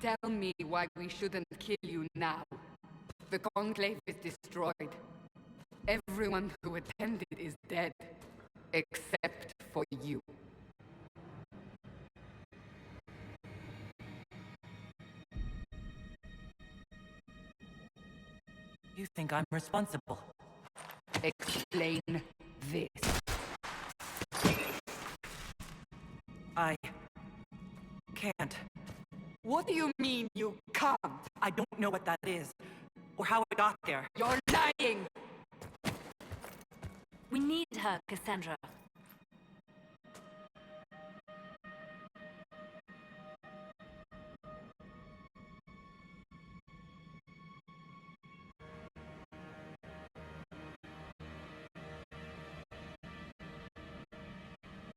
Tell me why we shouldn't kill you now. The Conclave is destroyed. Everyone who attended is dead. Except for you. You think I'm responsible? Explain this. I can't. What do you mean you can't? I don't know what that is, or how it got there. You're lying! We need her, Cassandra.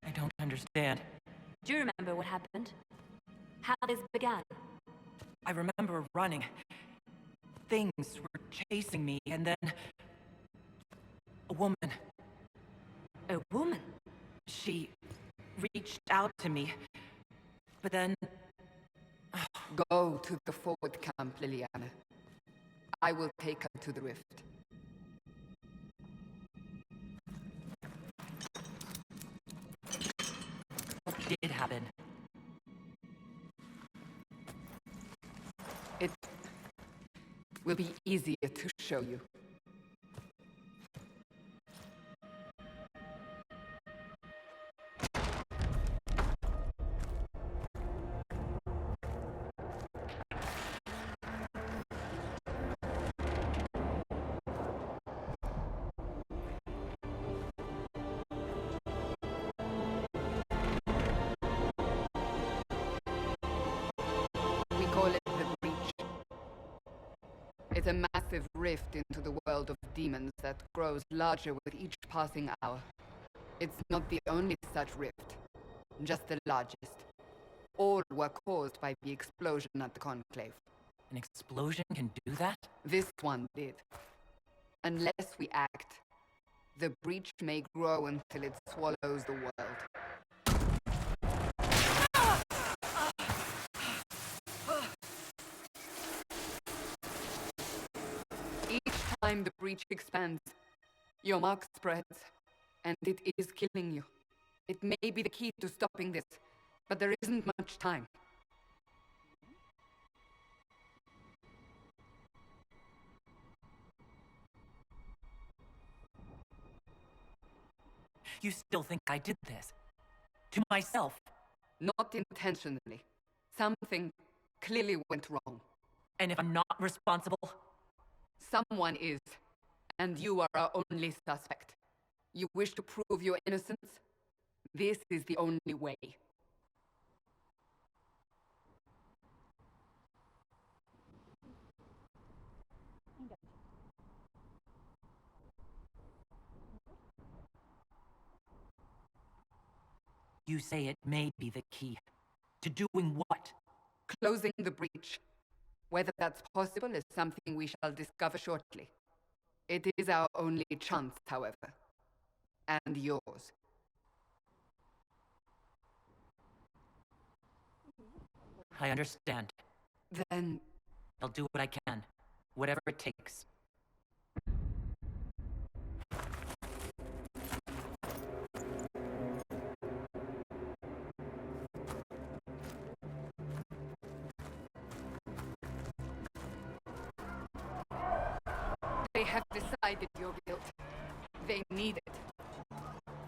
I don't understand. Do you remember what happened? How this began? I remember running. Things were chasing me, and then... a woman. A woman? She reached out to me. But then... Go to the forward camp, Liliana. I will take her to the rift. What did happen? It will be easier to show you. We call it the Breach. It's a massive rift into the world of demons that grows larger with each passing hour. It's not the only such rift, just the largest. All were caused by the explosion at the Conclave. An explosion can do that? This one did. Unless we act, the breach may grow until it swallows the world. Each time the breach expands, your mark spreads, and it is killing you. It may be the key to stopping this, but there isn't much time. You still think I did this? To myself? Not intentionally. Something clearly went wrong. And if I'm not responsible? Someone is, and you are our only suspect. You wish to prove your innocence? This is the only way. You say it may be the key. To doing what? Closing the breach. Whether that's possible is something we shall discover shortly. It is our only chance, however. And yours. I understand. Then... I'll do what I can. Whatever it takes. They have decided your guilt. They need it.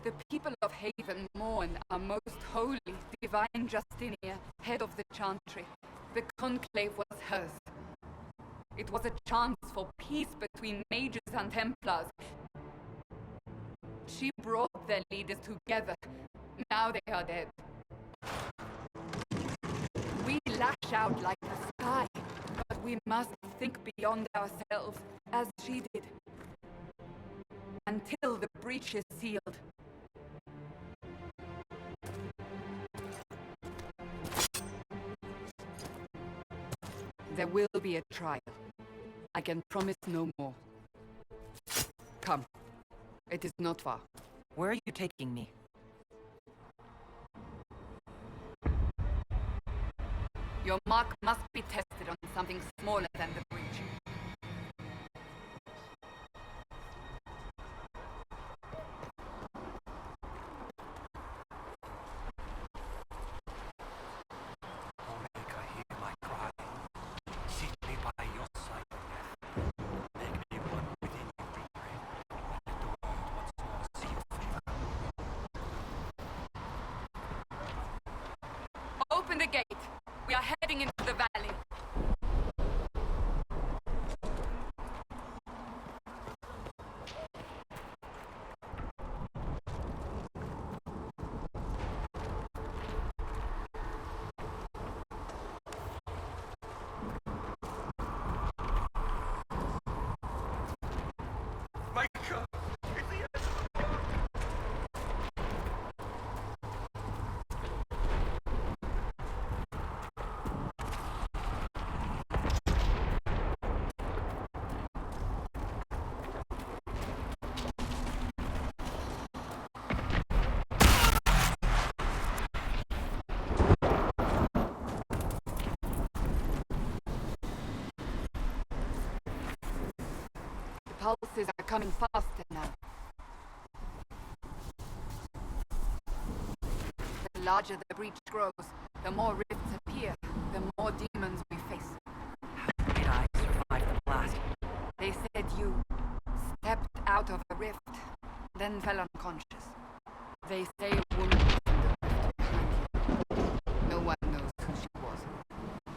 The people of Haven mourn our most holy, divine Justinia, head of the Chantry. The Conclave was hers. It was a chance for peace between mages and Templars. She brought their leaders together. Now they are dead. We lash out like the sky, but we must think beyond ourselves, as she did. Until the breach is sealed. There will be a trial. I can promise no more. Come. It is not far. Where are you taking me? Your mark must be tested on something smaller than the breach. Open the gate. We are heading into the valley. pulses are coming faster now. The larger the breach grows, the more rifts appear, the more demons we face. How did I survive the blast? They said you stepped out of a rift, then fell unconscious. They say a woman was in the rift behind you. No one knows who she was.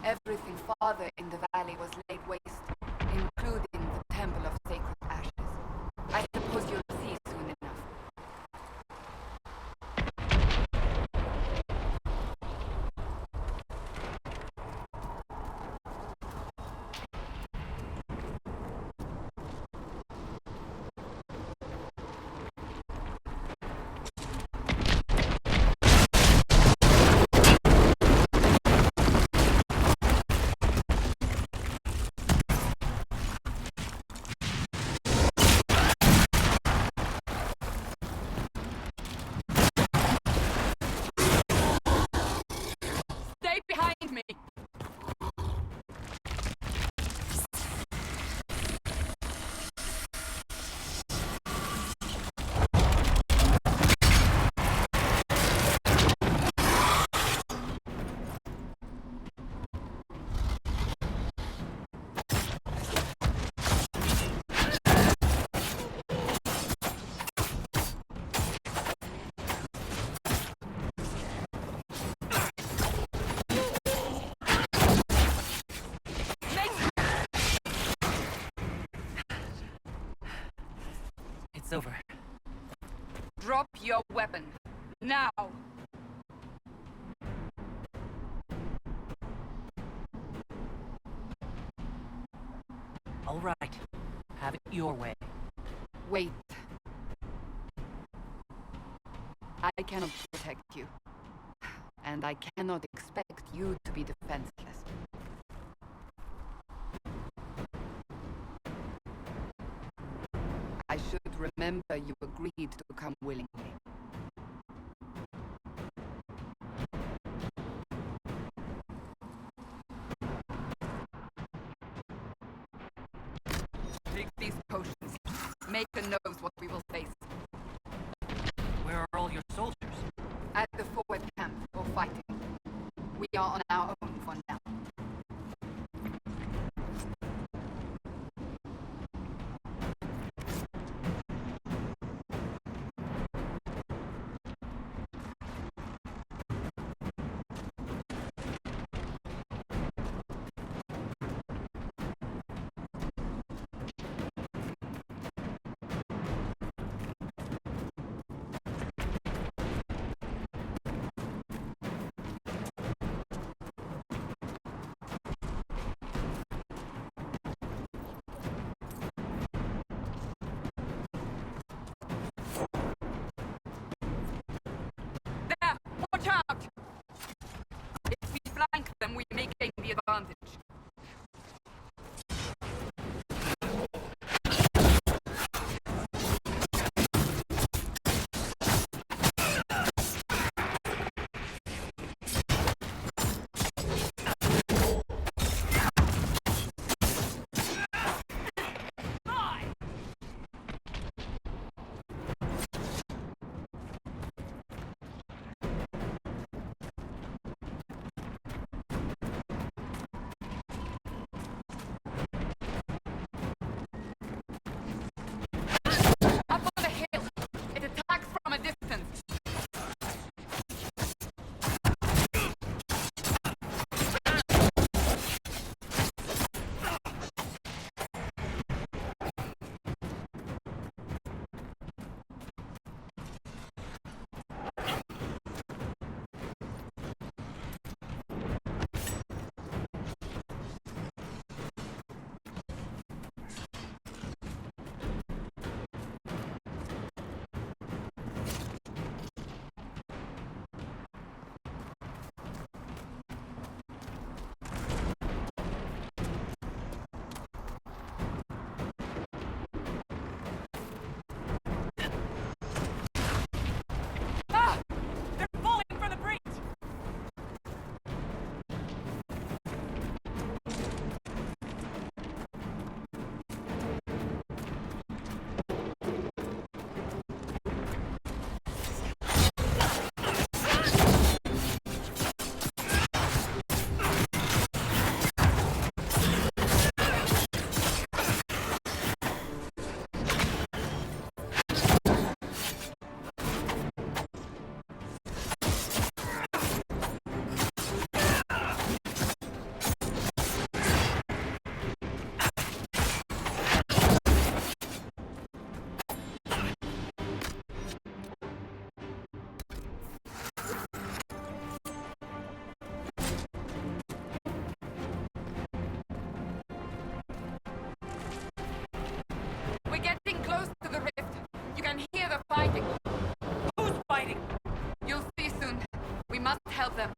Everything farther in the valley was laid waste, including the Temple of Sacred Ashes. I suppose you'll see soon enough. Stay behind me! It's over. Drop your weapon. Now! All right. Have it your way. Wait. I cannot protect you. And I cannot expect you to be defenseless. I should remember you agreed to come willingly. Take these potions. Maker knows what we will face. Where are all your soldiers? At the forward camp, or fighting. We are on our own for now. they're fighting. Who's fighting? You'll see soon. We must help them.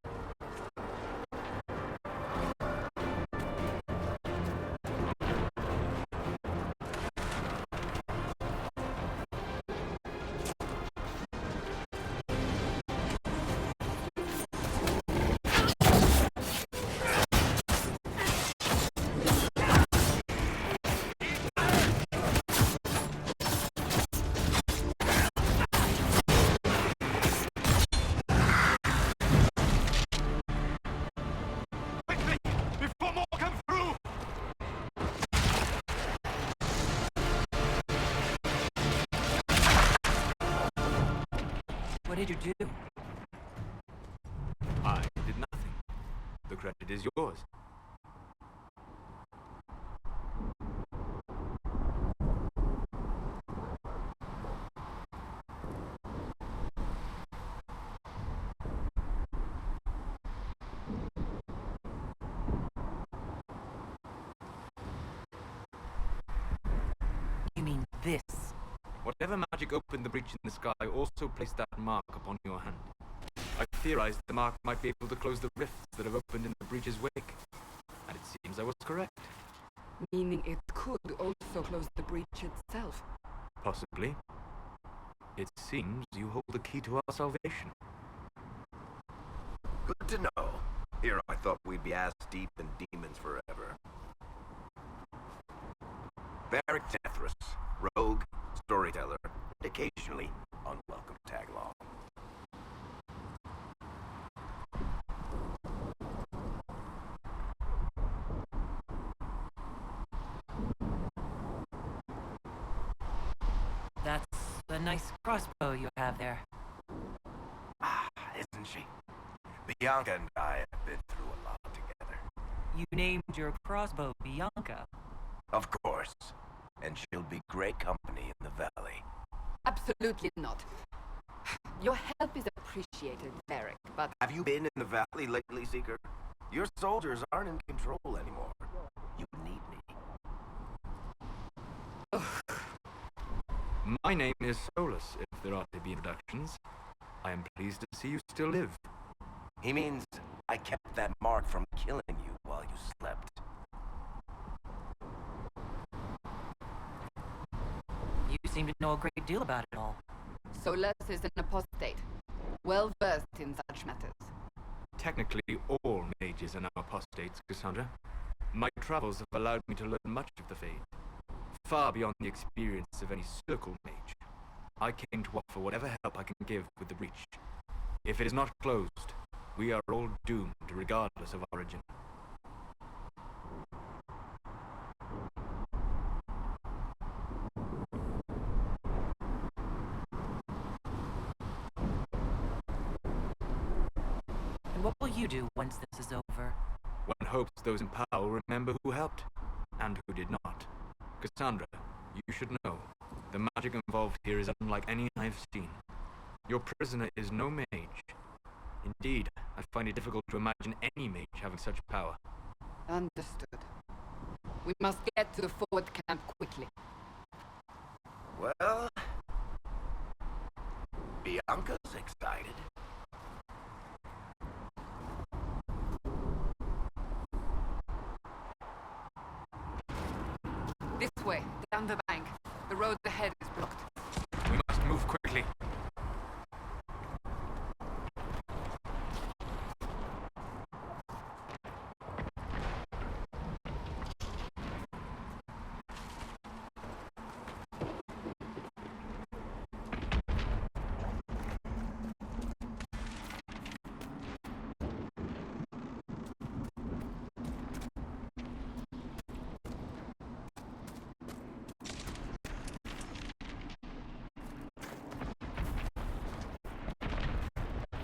What did you do? I did nothing. The credit is yours. You mean this? Whatever magic opened the breach in the sky also placed that mark upon your hand. I theorized the mark might be able to close the rifts that have opened in the breach's wake. And it seems I was correct. Meaning it could also close the breach itself. Possibly. It seems you hold the key to our salvation. Good to know. Here I thought we'd be ass deep in demons forever. Varric Tethras, rogue, storyteller, and occasionally unwelcome tag-along. That's a nice crossbow you have there. Ah, isn't she? Bianca and I have been through a lot together. You named your crossbow Bianca. Of course. And she'll be great company in the valley. Absolutely not. Your help is appreciated, Varric, but Have you been in the valley lately, Seeker? Your soldiers aren't in control anymore. You need me. My name is Solus, if there are to be introductions. I am pleased to see you still live. He means I kept that mark from killing you while you slept. You seem to know a great deal about it all. Solus is an apostate, well versed in such matters. Technically, all mages are now apostates, Cassandra. My travels have allowed me to learn much of the Fade, far beyond the experience of any circle mage. I came to offer whatever help I can give with the breach. If it is not closed, we are all doomed, regardless of origin. And what will you do once this is over? One hopes those in power will remember who helped, and who did not. Cassandra, you should know, the magic involved here is unlike any I've seen. Your prisoner is no mage. Indeed, I find it difficult to imagine any mage having such power. Understood. We must get to the forward camp quickly. Well, Bianca's excited. This way, down the bank. The road ahead is blocked. We must move quickly.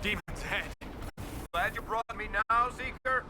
Demon's head. Glad you brought me now, Seeker.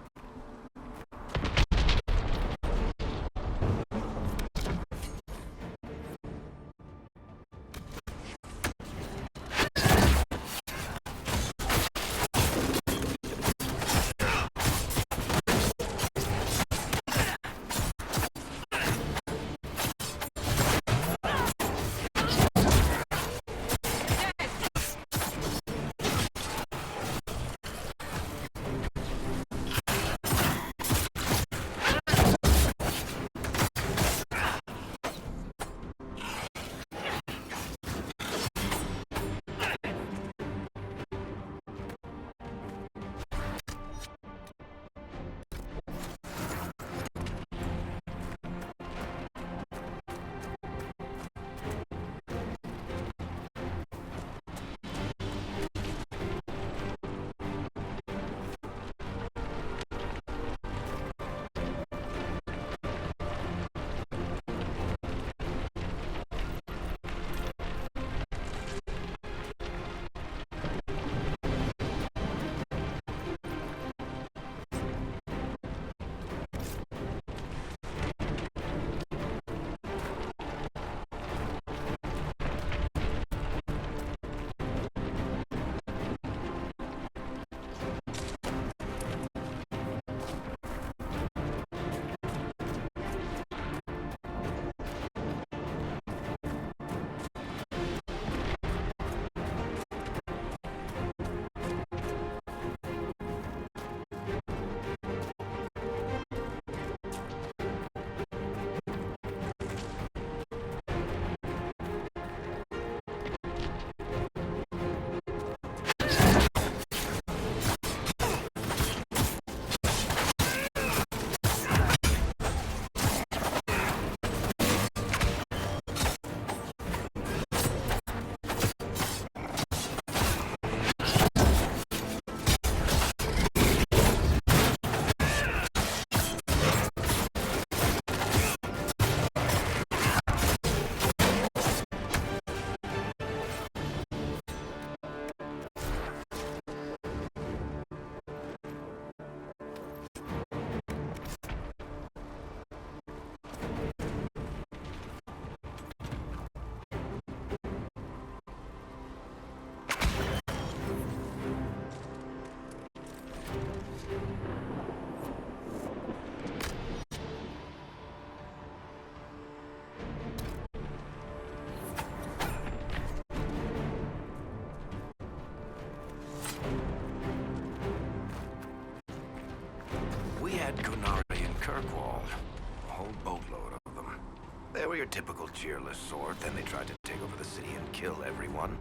your typical cheerless sort, then they try to take over the city and kill everyone.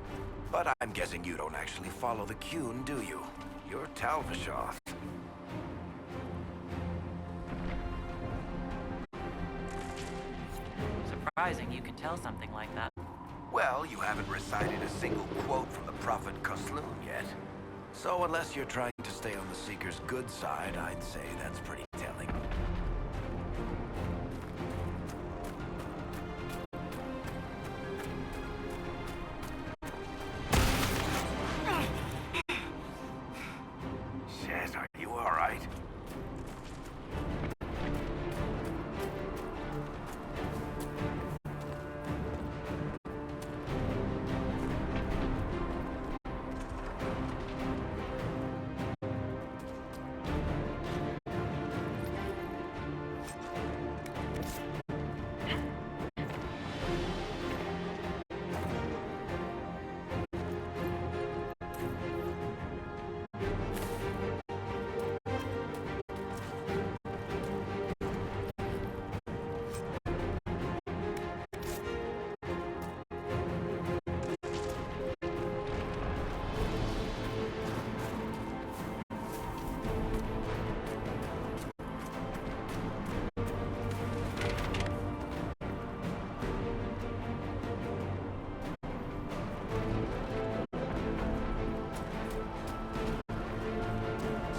But I'm guessing you don't actually follow the Qun, do you? You're Talvishoth. Surprising you can tell something like that. Well, you haven't recited a single quote from the Prophet Kusloon yet. So unless you're trying to stay on the Seeker's good side, I'd say that's pretty telling. Shit, are you alright?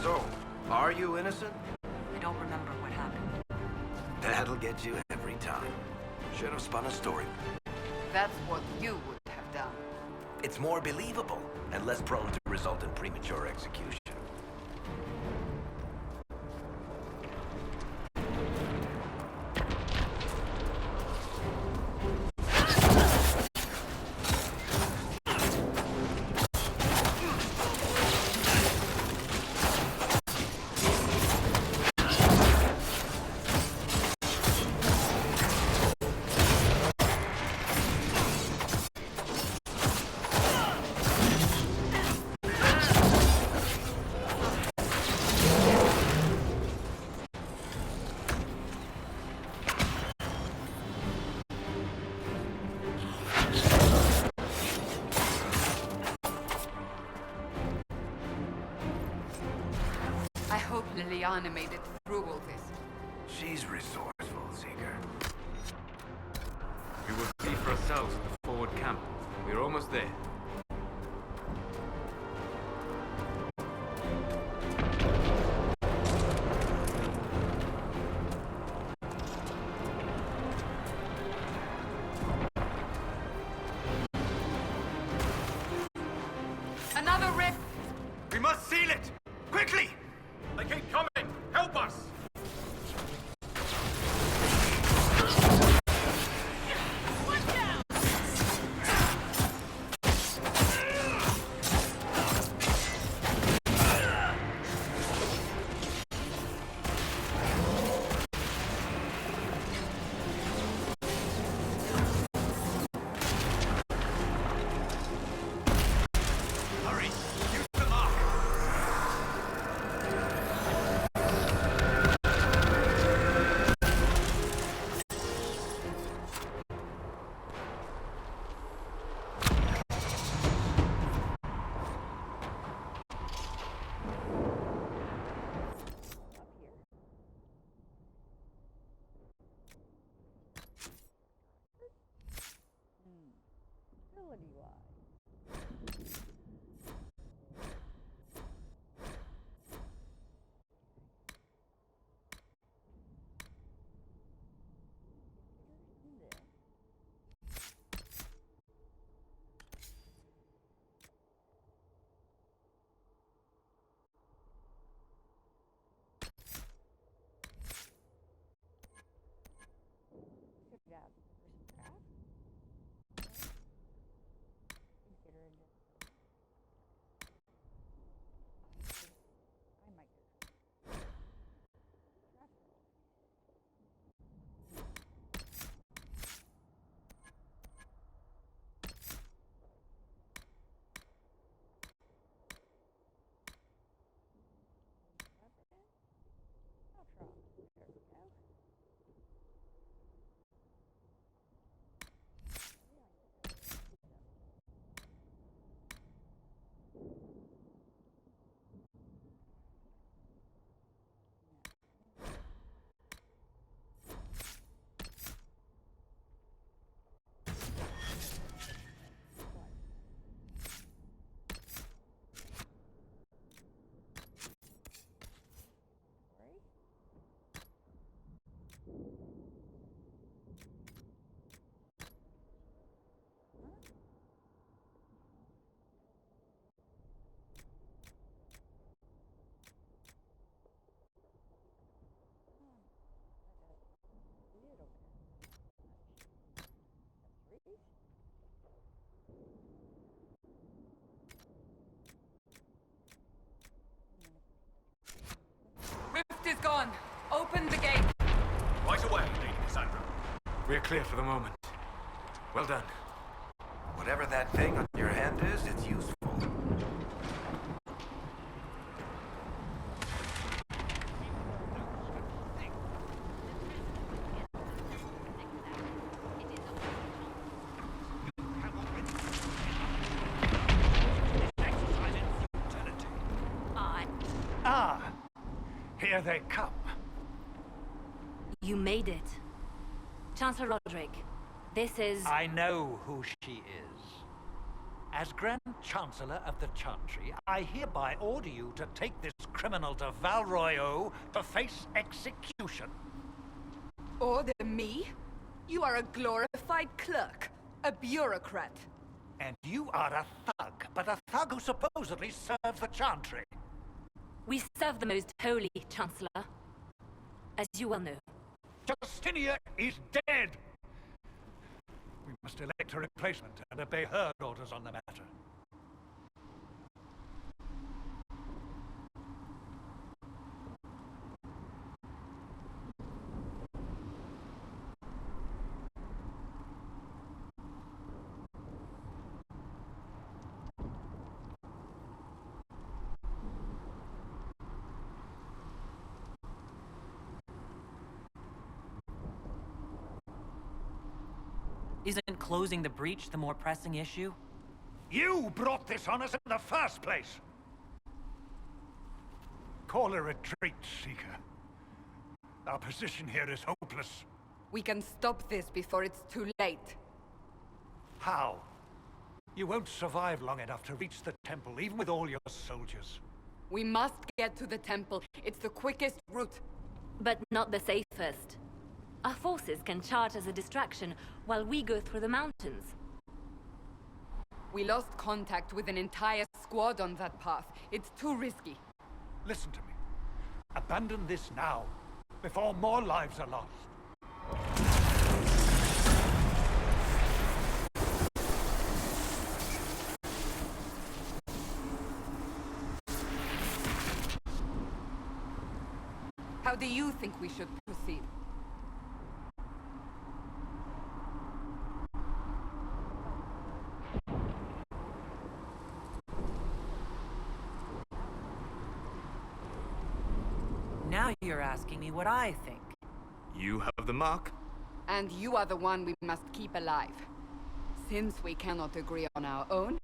So, are you innocent? I don't remember what happened. That'll get you every time. Should have spun a story. That's what you would have done. It's more believable and less prone to result in premature execution. I hope Liliana made it through all this. She's resourceful, Seeker. We will see for ourselves at the forward camp. We're almost there. Another rift! We must seal it! Quickly! They keep coming! Help us! Hurry! Use the mark! We're clear for the moment. Well done. Whatever that thing on your hand is, it's useful. Here they come. You made it. Chancellor Roderick, this is... I know who she is. As Grand Chancellor of the Chantry, I hereby order you to take this criminal to Val Royeaux to face execution. Order me? You are a glorified clerk, a bureaucrat. And you are a thug, but a thug who supposedly serves the Chantry. We serve the most holy, Chancellor. As you well know. Justinia is dead! We must elect a replacement and obey her orders on the matter. Isn't closing the breach the more pressing issue? You brought this on us in the first place! Call a retreat, Seeker. Our position here is hopeless. We can stop this before it's too late. How? You won't survive long enough to reach the temple, even with all your soldiers. We must get to the temple. It's the quickest route. But not the safest. Our forces can charge as a distraction while we go through the mountains. We lost contact with an entire squad on that path. It's too risky. Listen to me. Abandon this now, before more lives are lost. How do you think we should proceed? Now you're asking me what I think. You have the mark? And you are the one we must keep alive. Since we cannot agree on our own,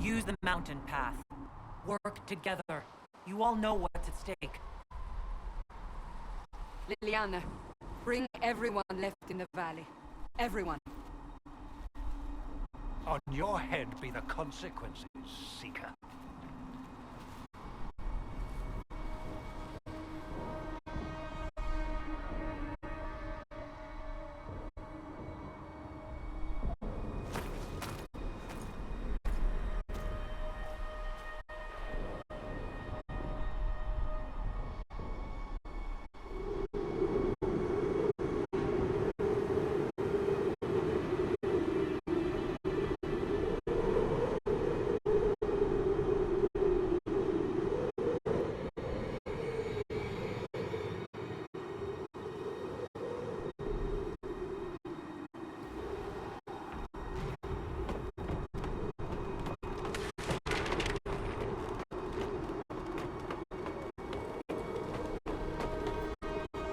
Use the mountain path. Work together. You all know what's at stake. Liliana, bring everyone left in the valley. Everyone. On your head be the consequences, Seeker.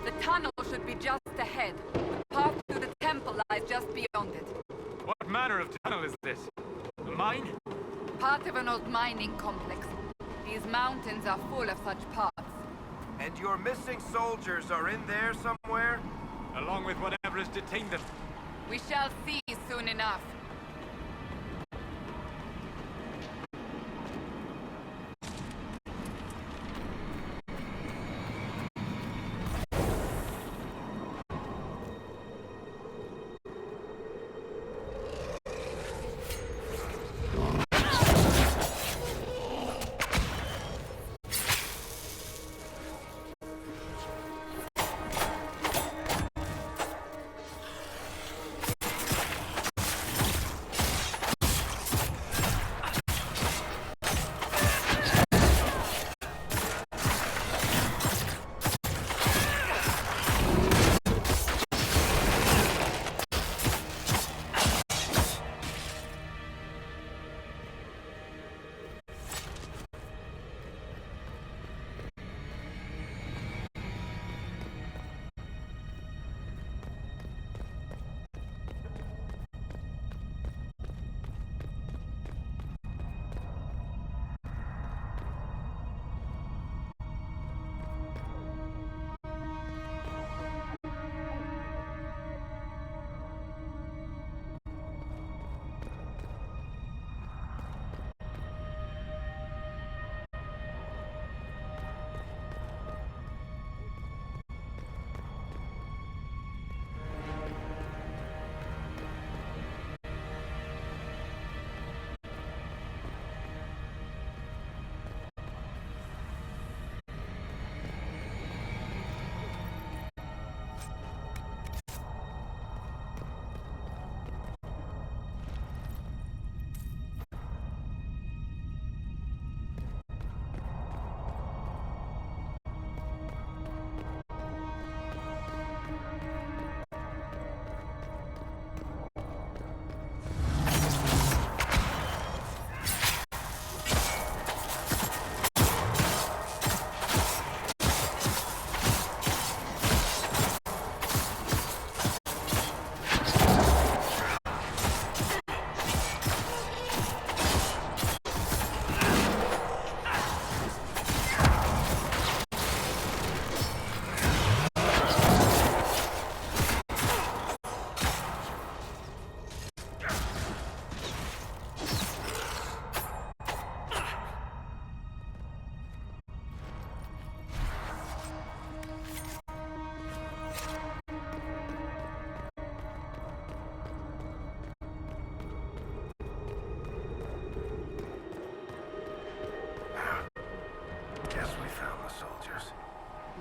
The tunnel should be just ahead. The path to the temple lies just beyond it. What manner of tunnel is this? A mine? Part of an old mining complex. These mountains are full of such paths. And your missing soldiers are in there somewhere? Along with whatever has detained them. We shall see soon enough.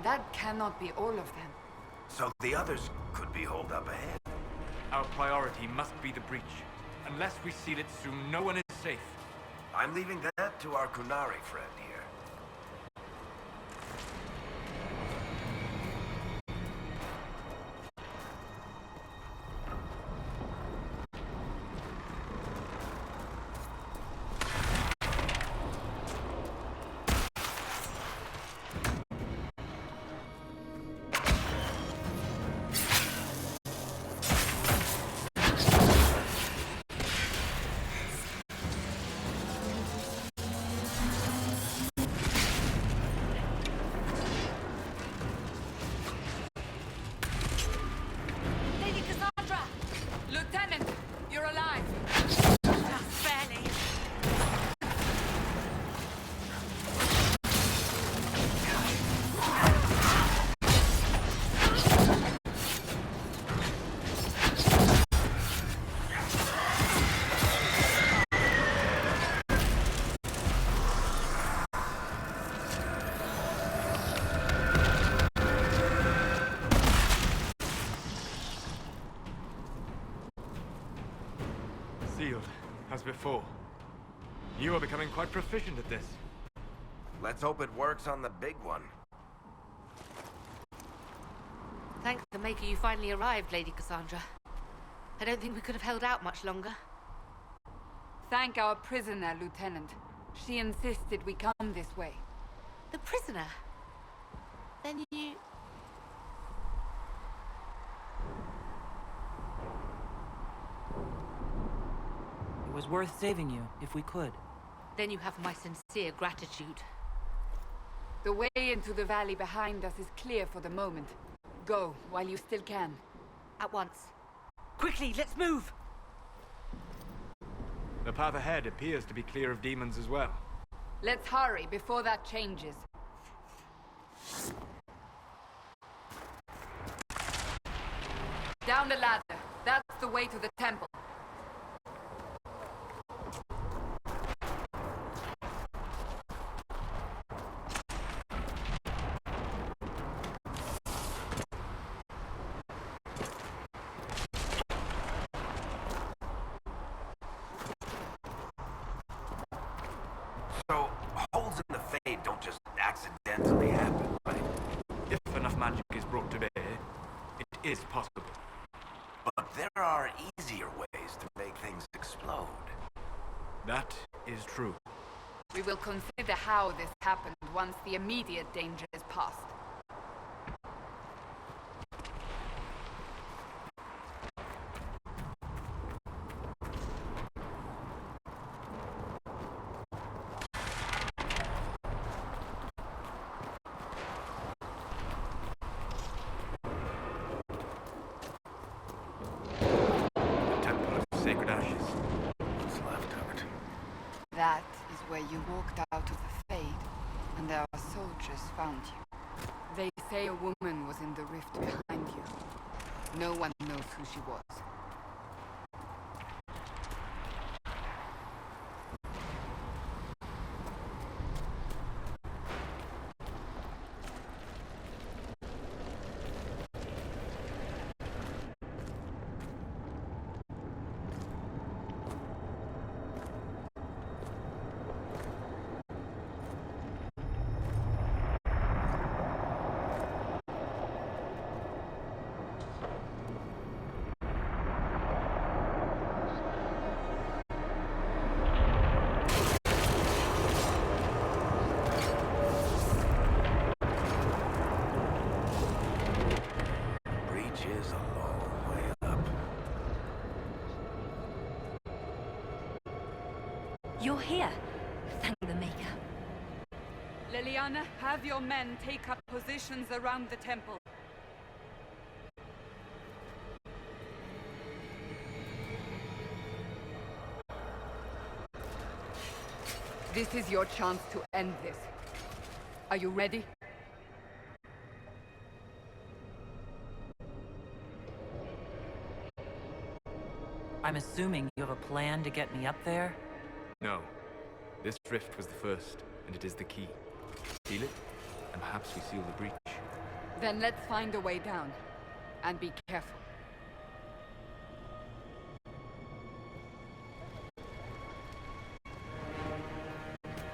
That cannot be all of them. So the others could be holed up ahead. Our priority must be the breach. Unless we seal it soon, no one is safe. I'm leaving that to our Kunari friend here. sealed, as before. You are becoming quite proficient at this. Let's hope it works on the big one. Thank the Maker you finally arrived, Lady Cassandra. I don't think we could have held out much longer. Thank our prisoner, Lieutenant. She insisted we come this way. The prisoner? Then you... It was worth saving you, if we could. Then you have my sincere gratitude. The way into the valley behind us is clear for the moment. Go, while you still can. At once. Quickly, let's move! The path ahead appears to be clear of demons as well. Let's hurry before that changes. Down the ladder. That's the way to the temple. So, holes in the Fade don't just accidentally happen, right? If enough magic is brought to bear, it is possible. But there are easier ways to make things explode. That is true. We will consider how this happened once the immediate danger is past. The Temple of Sacred Ashes. What's left of it? That is where you walked out of the Fade, and our soldiers found you. They say a woman was in the rift behind you. No one knows who she was. Breach is a long way up. You're here. Thank the Maker. Leliana, have your men take up positions around the temple. This is your chance to end this. Are you ready? I'm assuming you have a plan to get me up there? No. This rift was the first, and it is the key. Seal it, and perhaps we seal the breach. Then let's find a way down. And be careful.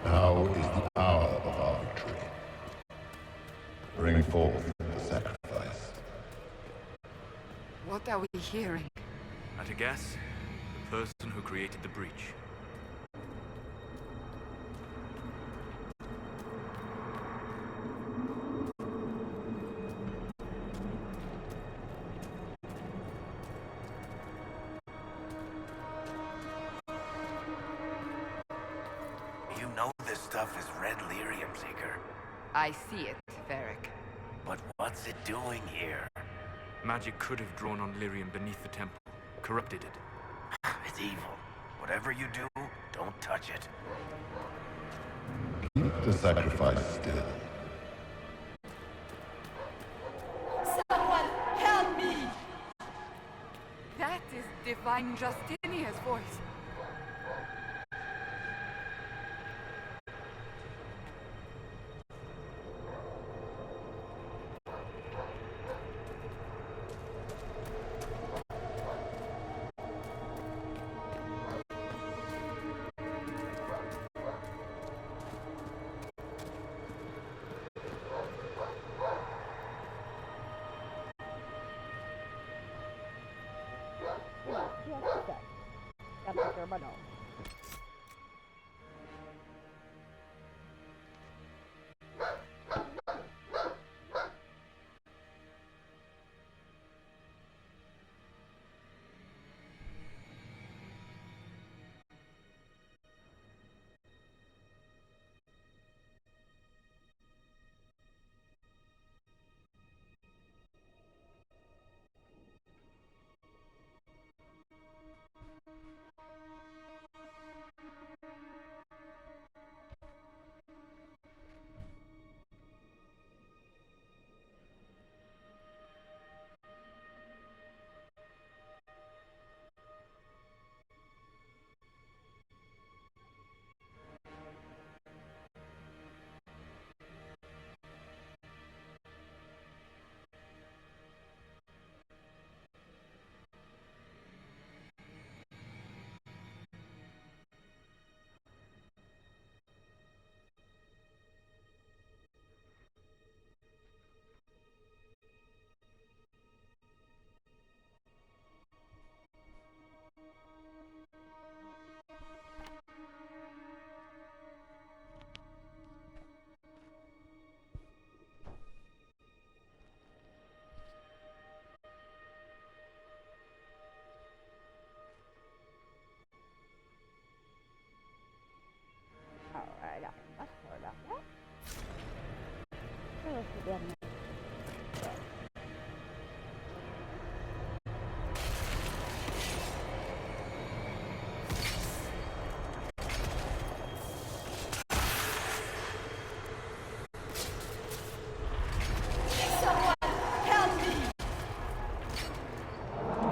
Now is the hour of our victory. Bring forth the sacrifice. What are we hearing? At a guess, the person who created the breach. You know this stuff is red lyrium, Seeker. I see it, Varric. But what's it doing here? Magic could have drawn on lyrium beneath the temple, corrupted it. It's evil. Whatever you do, don't touch it. Keep the sacrifice still. Someone help me! That is Divine Justinia's voice. Sure ba no? Alright, that's sort of that. Let's begin.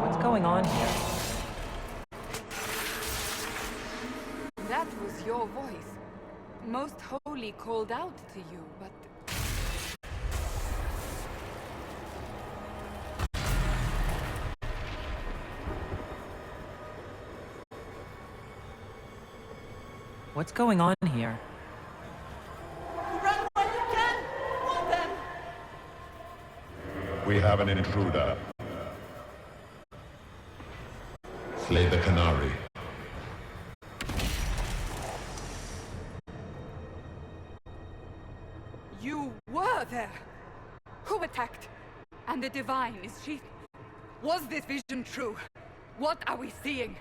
What's going on here? That was your voice. Most Holy called out to you, but... What's going on here? Run when you can! Hold them! We have an intruder. Slay the Canary. You were there! Who attacked? And the Divine, is she... Was this vision true? What are we seeing?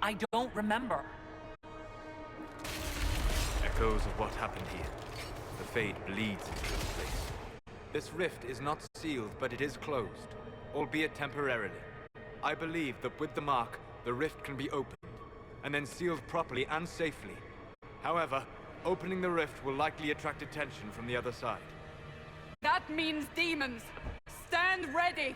I don't remember. Echoes of what happened here. The Fade bleeds into this place. This rift is not sealed, but it is closed, albeit temporarily. I believe that with the mark, the rift can be opened, and then sealed properly and safely. However, opening the rift will likely attract attention from the other side. That means demons! Stand ready!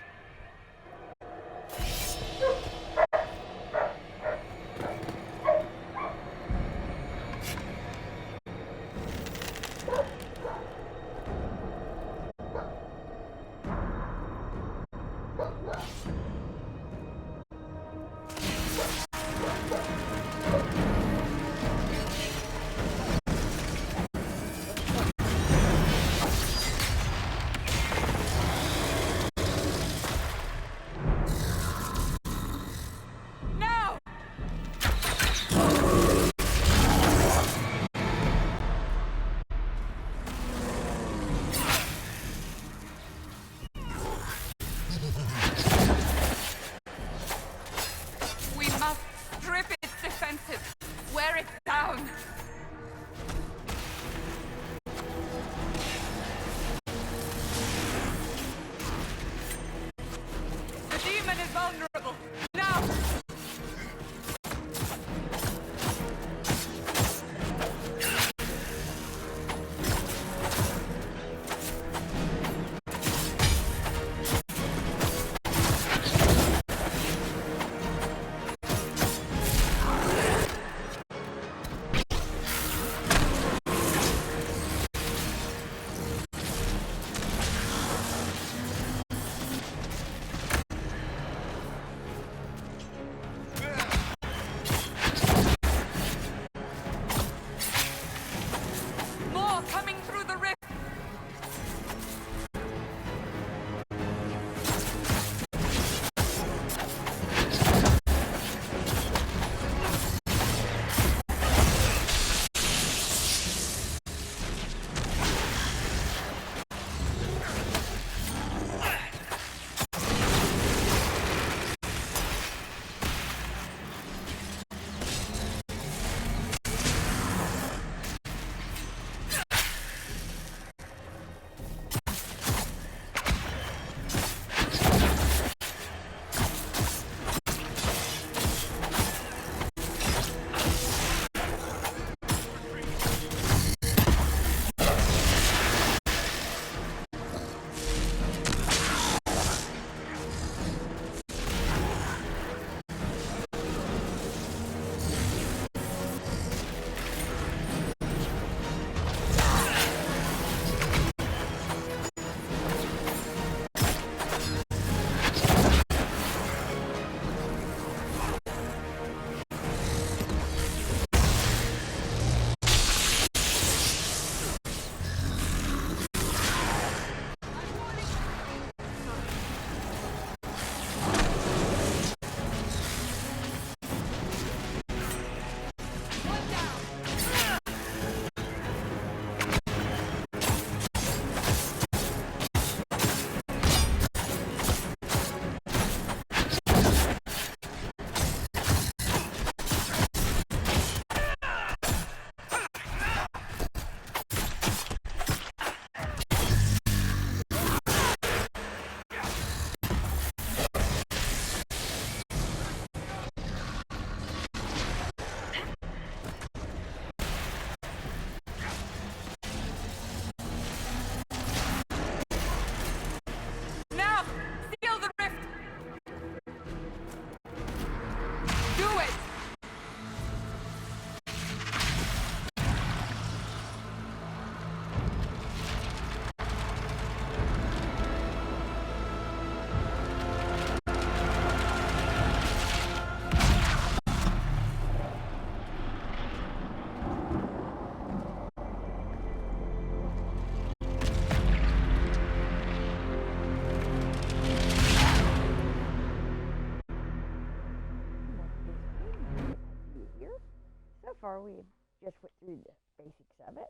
far we just went through the basics of it.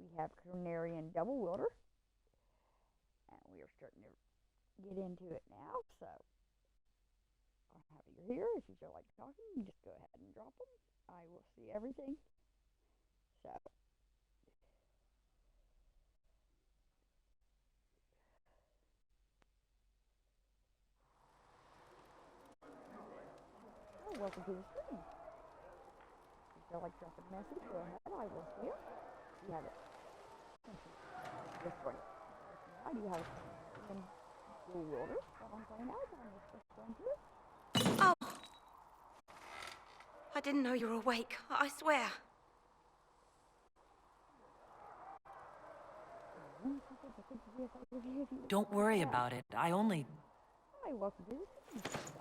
We have Cornerian double wielder, and we are starting to get into it now. So I'll have you here. If you feel like talking, you just go ahead and drop them. I will see everything. So. Welcome to the stream. If you feel like dropping a message, go ahead. I will see it. You have it. This one. I do have it. And dual wielder. What I'm playing out on this first one here. Oh! I didn't know you were awake. I swear. Don't worry about it. I only... Hi, welcome to the stream.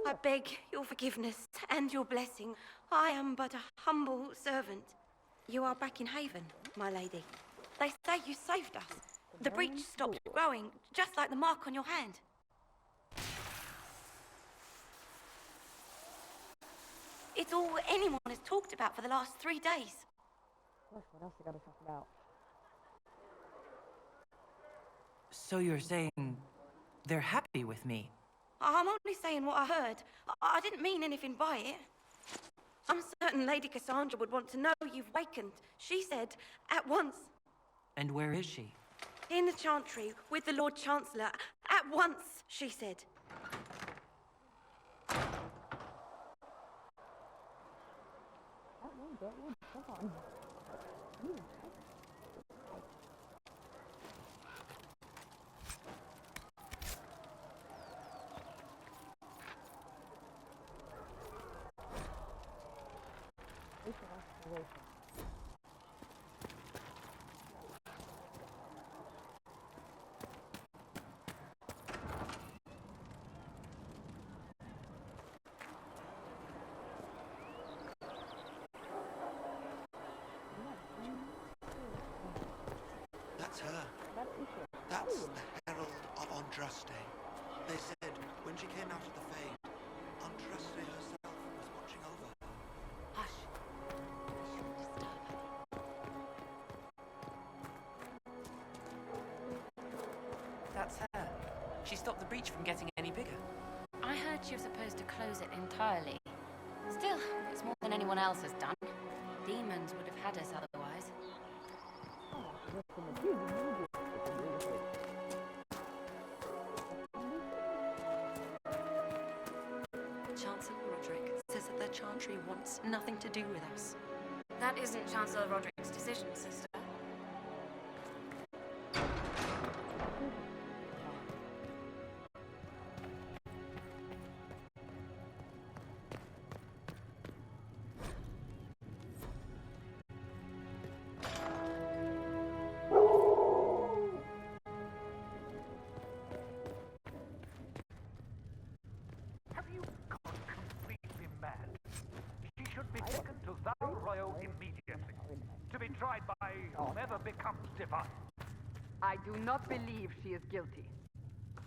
I beg your forgiveness and your blessing. I am but a humble servant. You are back in Haven, my lady. They say you saved us. The breach stopped growing, just like the mark on your hand. It's all anyone has talked about for the last 3 days. What else I gotta talk about? So you're saying they're happy with me? I'm only saying what I heard. I didn't mean anything by it. I'm certain Lady Cassandra would want to know you've wakened. She said, at once. And where is she? In the Chantry, with the Lord Chancellor. At once, she said. Come on. That's her. That's the Herald of Andraste. They said when she came out of the Fade, Andraste herself was watching over her. Hush. That's her. She stopped the breach from getting any bigger. I heard she was supposed to close it entirely. Still, it's more than anyone else has done. Demons would have had us otherwise. Chancellor Roderick says that the Chantry wants nothing to do with us. That isn't Chancellor Roderick's decision, sister. Have you gone completely mad? She should be taken to Val Royal immediately, to be tried by whomever becomes divine. I do not believe she is guilty.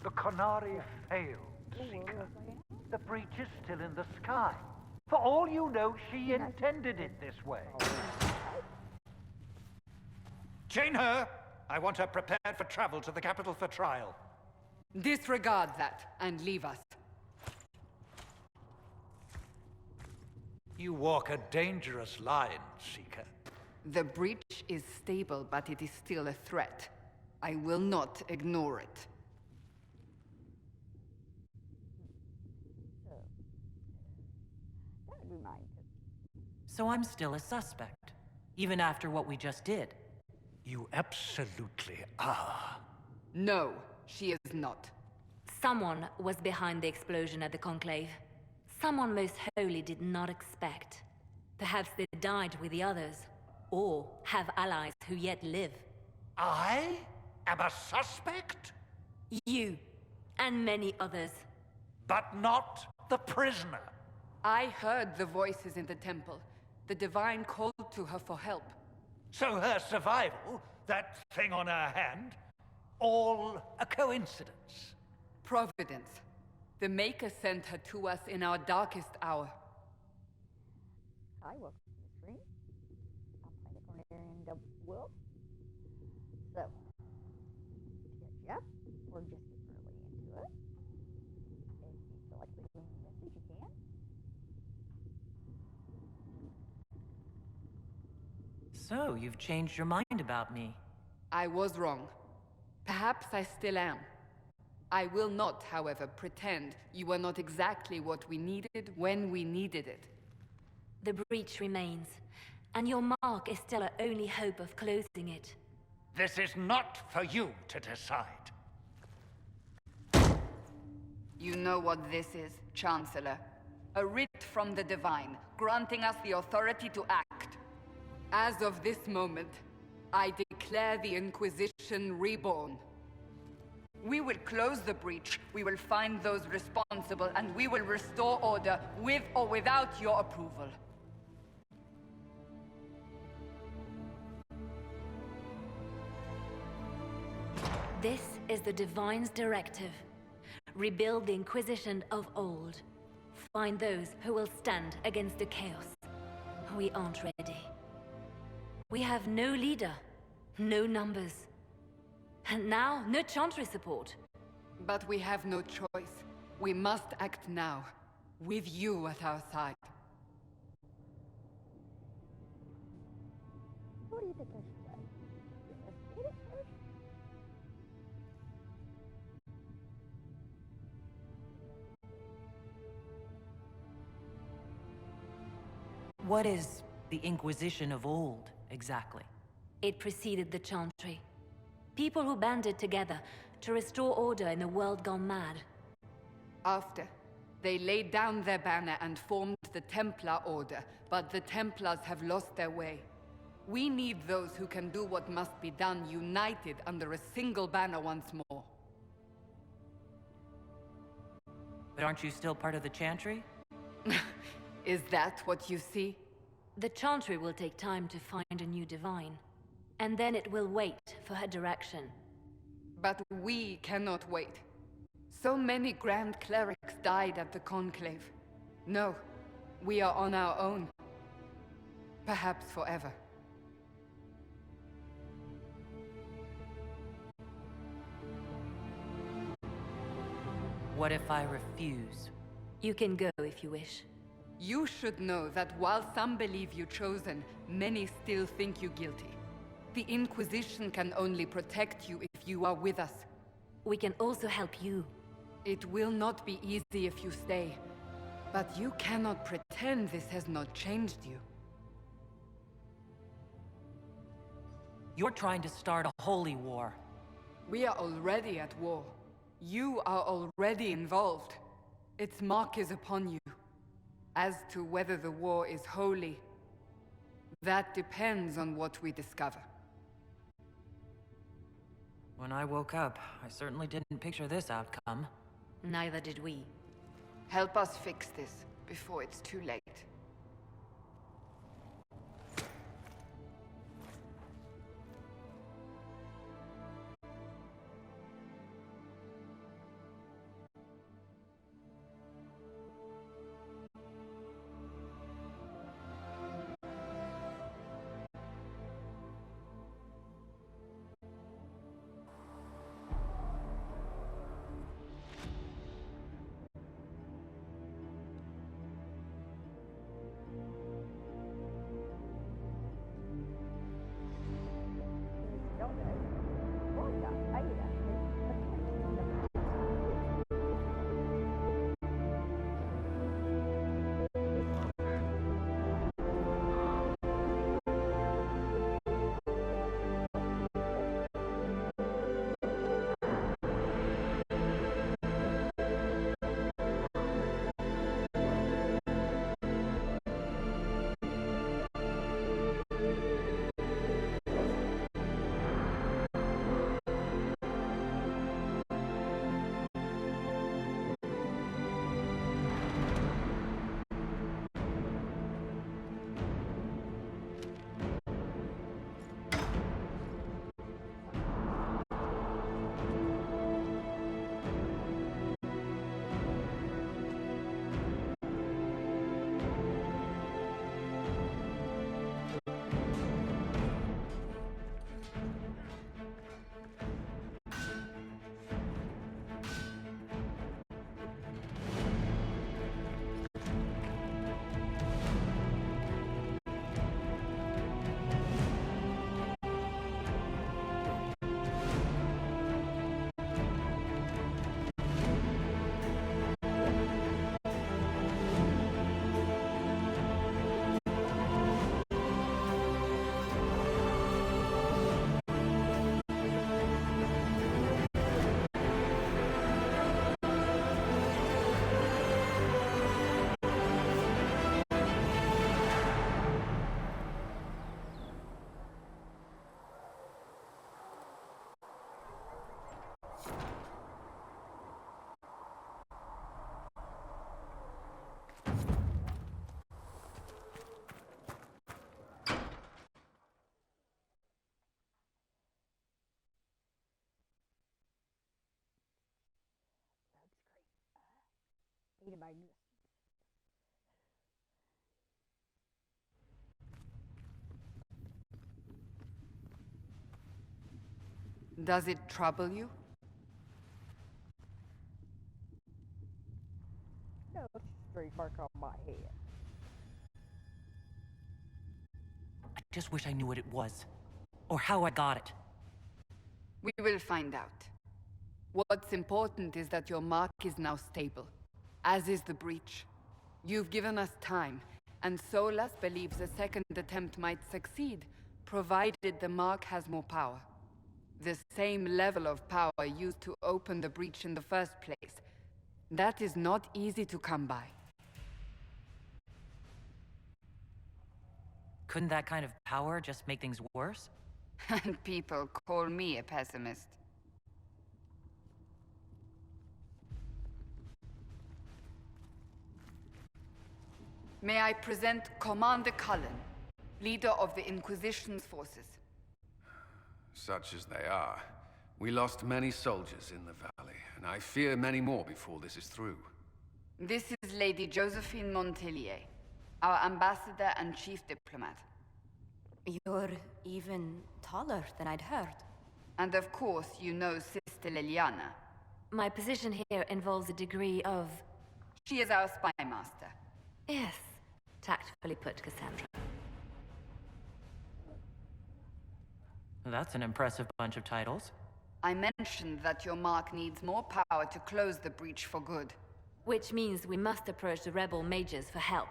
The Conari failed, Seeker. The breach is still in the sky. For all you know, she intended it this way. Chain her! I want her prepared for travel to the capital for trial. Disregard that and leave us. You walk a dangerous line, Seeker. The breach is stable, but it is still a threat. I will not ignore it. That would be mine. So I'm still a suspect, even after what we just did. You absolutely are. No, she is not. Someone was behind the explosion at the Conclave. Someone most holy did not expect. Perhaps they died with the others, or have allies who yet live. I am a suspect? You, and many others. But not the prisoner. I heard the voices in the temple. The Divine called to her for help. So her survival, that thing on her hand, all a coincidence. Providence. The Maker sent her to us in our darkest hour. Hi, welcome to the stream. I'm playing the Cornerian Double Will. So, to catch you up, we're just getting really into it. If you feel like leaving a message, you can. So, you've changed your mind about me. I was wrong. Perhaps I still am. I will not, however, pretend you were not exactly what we needed when we needed it. The breach remains, and your mark is still our only hope of closing it. This is not for you to decide. You know what this is, Chancellor. A writ from the Divine, granting us the authority to act. As of this moment, I declare the Inquisition reborn. We will close the breach, we will find those responsible, and we will restore order with or without your approval. This is the Divine's directive. Rebuild the Inquisition of old. Find those who will stand against the chaos. We aren't ready. We have no leader, no numbers. And now, no Chantry support. But we have no choice. We must act now, with you at our side. What do you think I should say? Investigate it first? What is the Inquisition of old, exactly? It preceded the Chantry. People who banded together to restore order in a world gone mad. After, they laid down their banner and formed the Templar Order, but the Templars have lost their way. We need those who can do what must be done, united under a single banner once more. But aren't you still part of the Chantry? Is that what you see? The Chantry will take time to find a new Divine. And then it will wait for her direction. But we cannot wait. So many Grand Clerics died at the Conclave. No, we are on our own. Perhaps forever. What if I refuse? You can go if you wish. You should know that while some believe you chosen, many still think you guilty. The Inquisition can only protect you if you are with us. We can also help you. It will not be easy if you stay. But you cannot pretend this has not changed you. You're trying to start a holy war. We are already at war. You are already involved. Its mark is upon you. As to whether the war is holy, that depends on what we discover. When I woke up, I certainly didn't picture this outcome. Neither did we. Help us fix this before it's too late. to my new. Does it trouble you? No, it's straight mark on my head. I just wish I knew what it was. Or how I got it. We will find out. What's important is that your mark is now stable, as is the breach. You've given us time, and Solas believes a second attempt might succeed, provided the mark has more power. The same level of power used to open the breach in the first place. That is not easy to come by. Couldn't that kind of power just make things worse? And people call me a pessimist. May I present Commander Cullen, leader of the Inquisition's forces. Such as they are. We lost many soldiers in the valley, and I fear many more before this is through. This is Lady Josephine Montellier, our ambassador and chief diplomat. You're even taller than I'd heard. And of course, you know Sister Liliana. My position here involves a degree of... She is our spy master. Yes, tactfully put, Cassandra. That's an impressive bunch of titles. I mentioned that your mark needs more power to close the breach for good. Which means we must approach the rebel mages for help.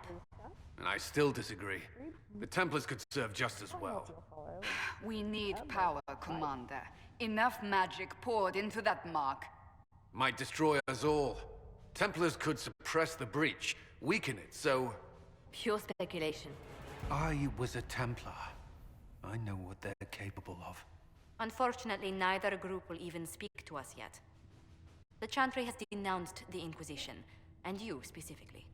And I still disagree. The Templars could serve just as well. We need power, Commander. Enough magic poured into that mark. Might destroy us all. Templars could suppress the breach, weaken it, so... Pure speculation. I was a Templar. I know what they're capable of. Unfortunately, neither group will even speak to us yet. The Chantry has denounced the Inquisition, and you specifically.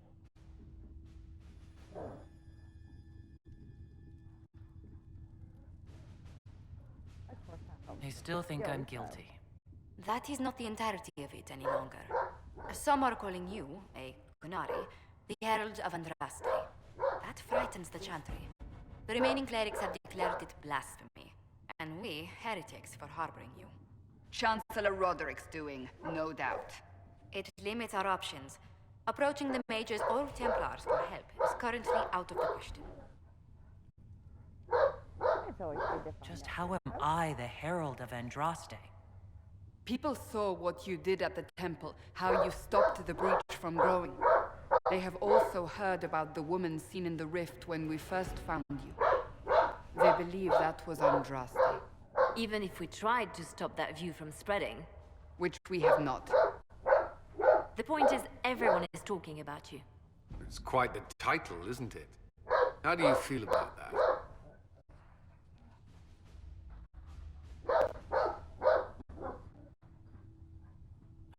They still think I'm guilty. That is not the entirety of it any longer. Some are calling you, a Kunari, the Herald of Andraste. That frightens the Chantry. The remaining clerics have declared it blasphemy, and we, heretics, for harboring you. Chancellor Roderick's doing, no doubt. It limits our options. Approaching the mages or Templars for help is currently out of the question. Just how am I the Herald of Andraste? People saw what you did at the temple, how you stopped the breach from growing. They have also heard about the woman seen in the rift when we first found you. They believe that was Andraste. Even if we tried to stop that view from spreading. Which we have not. The point is, everyone is talking about you. It's quite the title, isn't it? How do you feel about that?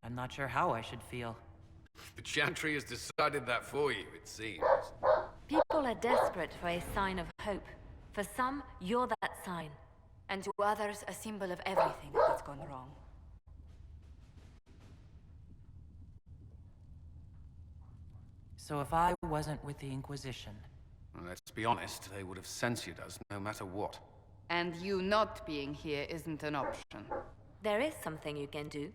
I'm not sure how I should feel. The Chantry has decided that for you, it seems. People are desperate for a sign of hope. For some, you're that sign. And to others, a symbol of everything that's gone wrong. So if I wasn't with the Inquisition... Well, let's be honest, they would have censored us no matter what. And you not being here isn't an option. There is something you can do.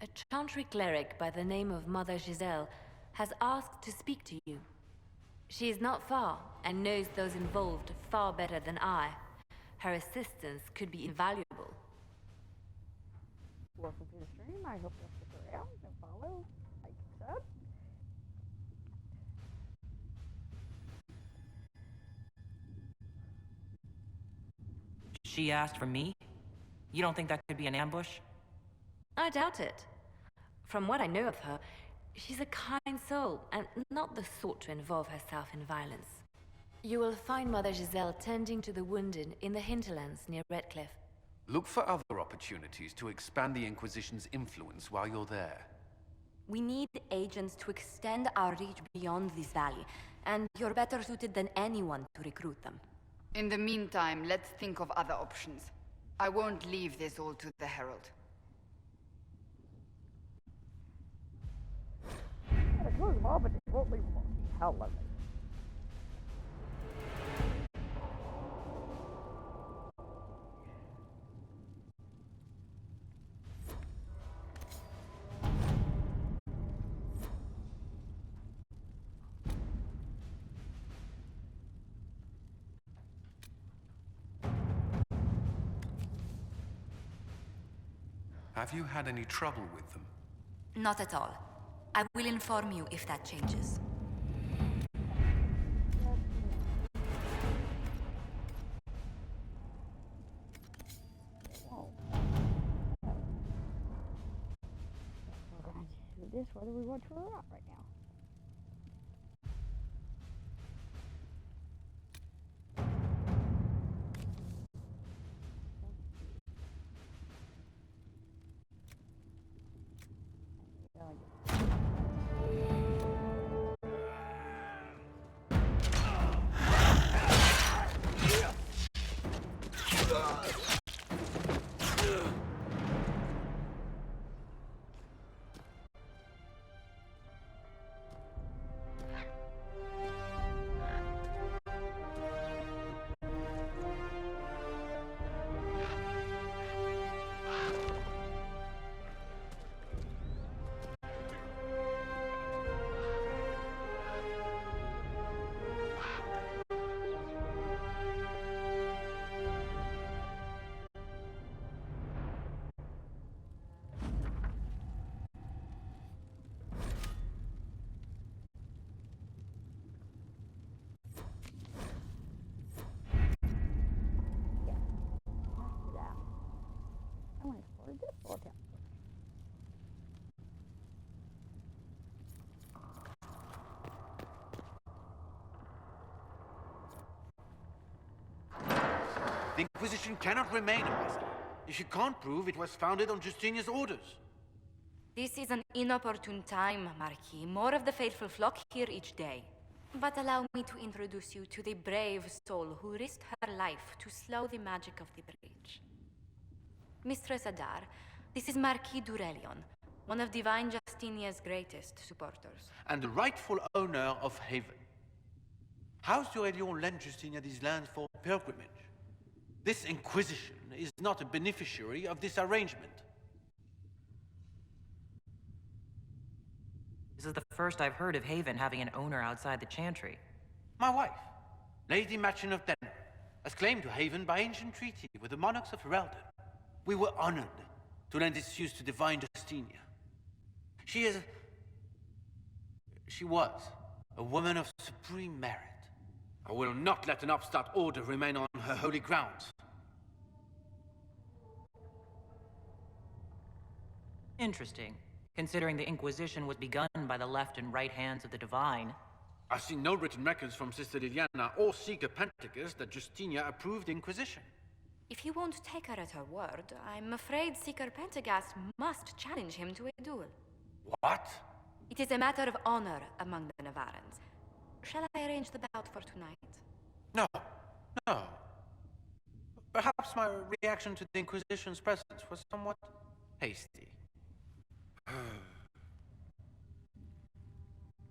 A Chantry cleric by the name of Mother Giselle has asked to speak to you. She is not far, and knows those involved far better than I. Her assistance could be invaluable. Welcome to the stream. I hope you'll stick around and follow, like, and sub. She asked for me? You don't think that could be an ambush? I doubt it. From what I know of her, she's a kind soul, and not the sort to involve herself in violence. You will find Mother Giselle tending to the wounded in the hinterlands near Redcliffe. Look for other opportunities to expand the Inquisition's influence while you're there. We need agents to extend our reach beyond this valley, and you're better suited than anyone to recruit them. In the meantime, let's think of other options. I won't leave this all to the Herald. close them all, but they won't leave them on. How lovely. Have you had any trouble with them? Not at all. I will inform you if that changes. We're going to do this whether we want to or not right now. The Inquisition cannot remain, Ambassador, if you can't prove it was founded on Justinian's orders. This is an inopportune time, Marquis. More of the faithful flock here each day. But allow me to introduce you to the brave soul who risked her life to slow the magic of the breach. Mistress Adar, this is Marquis Durelion, one of Divine Justinia's greatest supporters. And the rightful owner of Haven. House Durelion lent Justinia these lands for pilgrimage. This Inquisition is not a beneficiary of this arrangement. This is the first I've heard of Haven having an owner outside the Chantry. My wife, Lady Machin of Denver, has claimed to Haven by ancient treaty with the monarchs of Ferelden. We were honored to lend its use to Divine Justinia. She was a woman of supreme merit. I will not let an upstart order remain on her holy grounds. Interesting, considering the Inquisition was begun by the left and right hands of the Divine. I've seen no written records from Sister Liliana or Seeker Pentecost that Justinia approved the Inquisition. If you won't take her at her word, I'm afraid Seeker Pentagast must challenge him to a duel. What? It is a matter of honor among the Navarrans. Shall I arrange the bout for tonight? No. Perhaps my reaction to the Inquisition's presence was somewhat hasty.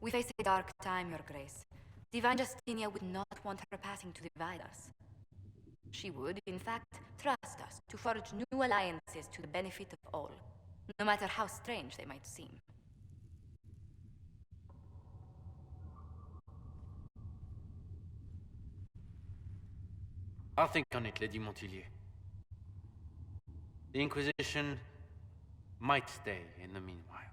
We face a dark time, Your Grace. Divine Justinia would not want her passing to divide us. She would, in fact, trust us to forge new alliances to the benefit of all, no matter how strange they might seem. I'll think on it, Lady Montillier. The Inquisition might stay in the meanwhile.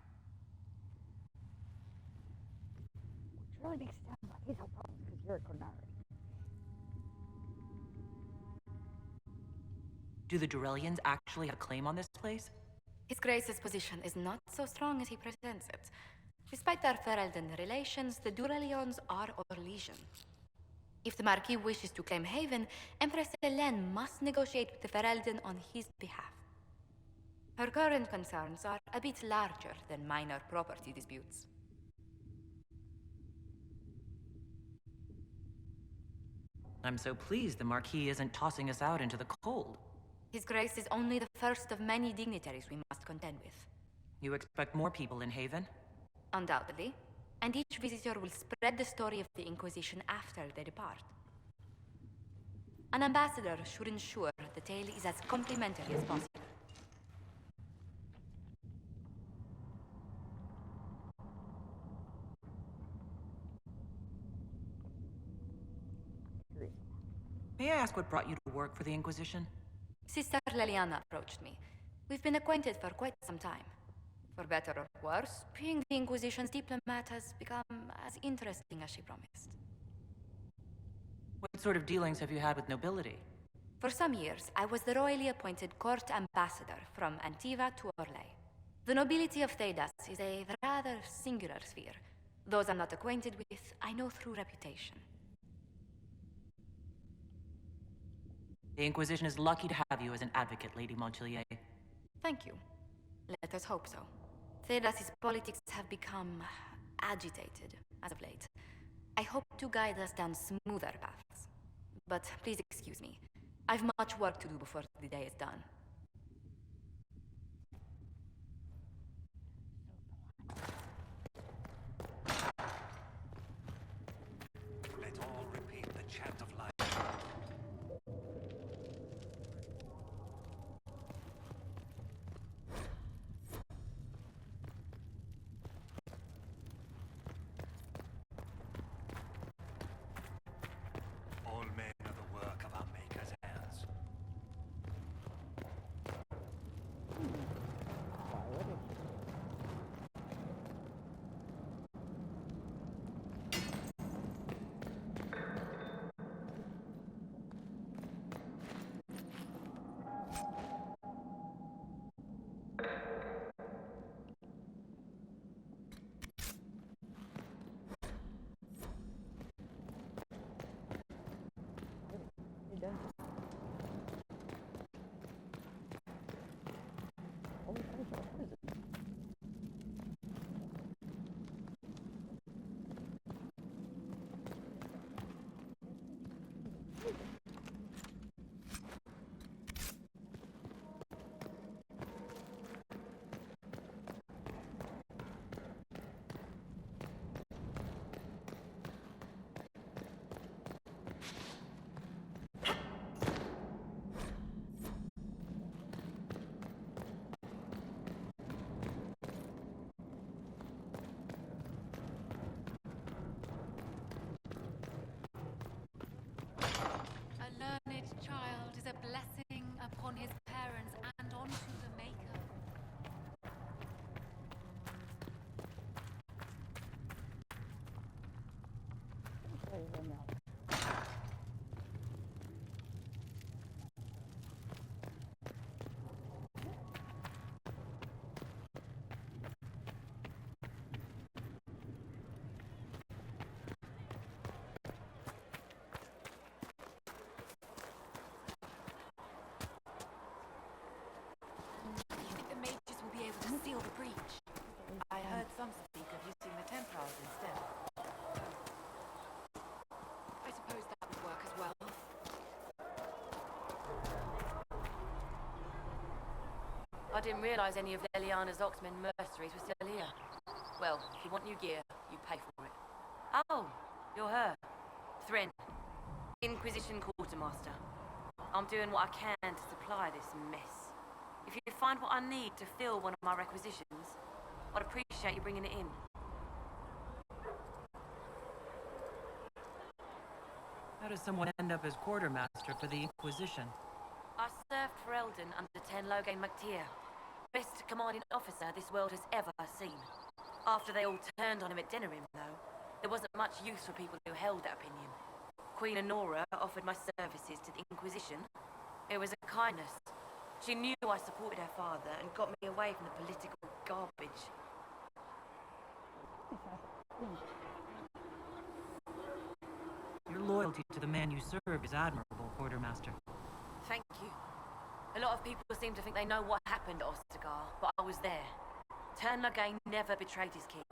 Which really makes it sound like he's a problem because you're a Qunari. Do the Durelians actually have a claim on this place? His Grace's position is not so strong as he presents it. Despite their Ferelden relations, the Durelions are our legion. If the Marquis wishes to claim Haven, Empress Helene must negotiate with the Ferelden on his behalf. Her current concerns are a bit larger than minor property disputes. I'm so pleased the Marquis isn't tossing us out into the cold. His Grace is only the first of many dignitaries we must contend with. You expect more people in Haven? Undoubtedly. and each visitor will spread the story of the Inquisition after they depart. An ambassador should ensure the tale is as complimentary as possible. May I ask what brought you to work for the Inquisition? Sister Leliana approached me. We've been acquainted for quite some time. For better or worse, being the Inquisition's diplomat has become as interesting as she promised. What sort of dealings have you had with nobility? For some years, I was the royally appointed court ambassador from Antiva to Orlais. The nobility of Thedas is a rather singular sphere. Those I'm not acquainted with, I know through reputation. The Inquisition is lucky to have you as an advocate, Lady Montchilier. Thank you. Let us hope so. Thedas's politics have become agitated as of late. I hope to guide us down smoother paths. But please excuse me. I've much work to do before the day is done. Let all repeat the chant of life. All men are the work of our Maker's hands. You're done. Holy crap, what is it? A learned child is a blessing upon his parents and onto the Maker. Do you think the mages will be able to seal the breach? I heard some speak of using the Templars instead. I suppose that would work as well. I didn't realize any of Leliana's Oxmen mercenaries were still here. Well, if you want new gear, you pay for it. Oh, you're her. Thrin, Inquisition Quartermaster. I'm doing what I can to supply this mess. If you find what I need to fill one of my requisitions, I'd appreciate you bringing it in. How does someone end up as quartermaster for the Inquisition? I served for Eldon under Ten Logain MacTier. Best commanding officer this world has ever seen. After they all turned on him at Denerim, though, there wasn't much use for people who held that opinion. Queen Honora offered my services to the Inquisition. It was a kindness. She knew I supported her father and got me away from the political garbage. Your loyalty to the man you serve is admirable, quartermaster. Thank you. A lot of people seem to think they know what happened at Ostagar, but I was there. Tern Logain never betrayed his king.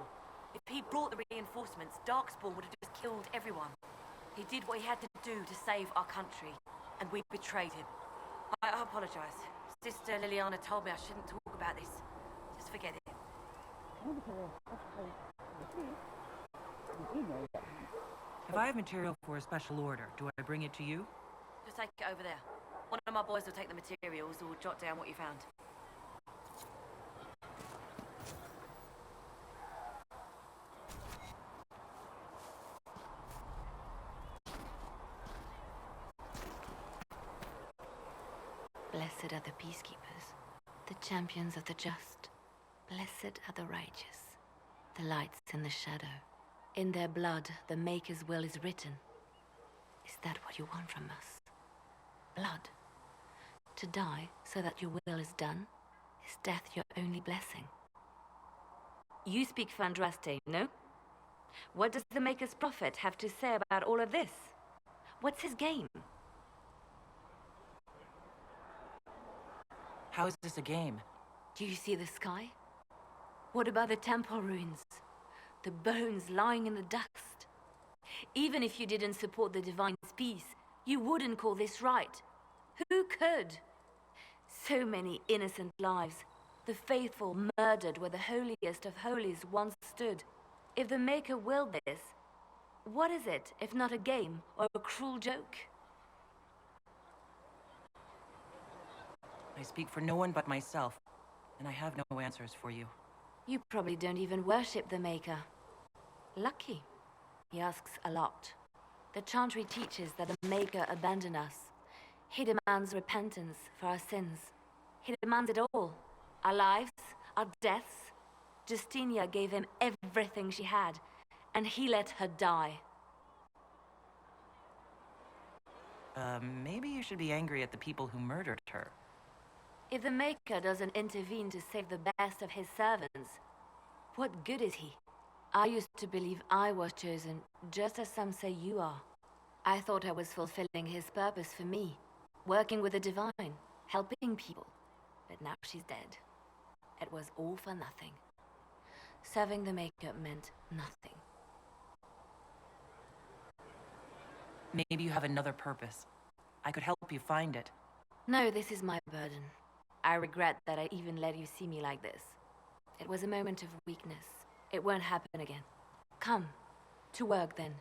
If he'd brought the reinforcements, Darkspawn would have just killed everyone. He did what he had to do to save our country, and we betrayed him. I apologize. Sister Liliana told me I shouldn't talk about this. Just forget it. We do know that. If I have material for a special order, do I bring it to you? Just take it over there. One of my boys will take the materials or jot down what you found. Blessed are the peacekeepers, the champions of the just. Blessed are the righteous, the lights in the shadow. In their blood, the Maker's will is written. Is that what you want from us? Blood. To die so that your will is done? Is death your only blessing? You speak for Andraste, no? What does the Maker's prophet have to say about all of this? What's his game? How is this a game? Do you see the sky? What about the temple ruins? The bones lying in the dust? Even if you didn't support the Divine's peace, you wouldn't call this right. Who could? So many innocent lives. The faithful murdered where the holiest of holies once stood. If the Maker willed this, what is it if not a game or a cruel joke? I speak for no one but myself, and I have no answers for you. You probably don't even worship the Maker. Lucky. He asks a lot. The Chantry teaches that the Maker abandoned us. He demands repentance for our sins. He demands it all. Our lives, our deaths. Justinia gave him everything she had, and he let her die. Maybe you should be angry at the people who murdered her. If the Maker doesn't intervene to save the best of his servants, what good is he? I used to believe I was chosen, just as some say you are. I thought I was fulfilling his purpose for me, working with the Divine, helping people. But now she's dead. It was all for nothing. Serving the Maker meant nothing. Maybe you have another purpose. I could help you find it. No, this is my burden. I regret that I even let you see me like this. It was a moment of weakness. It won't happen again. Come. To work, then.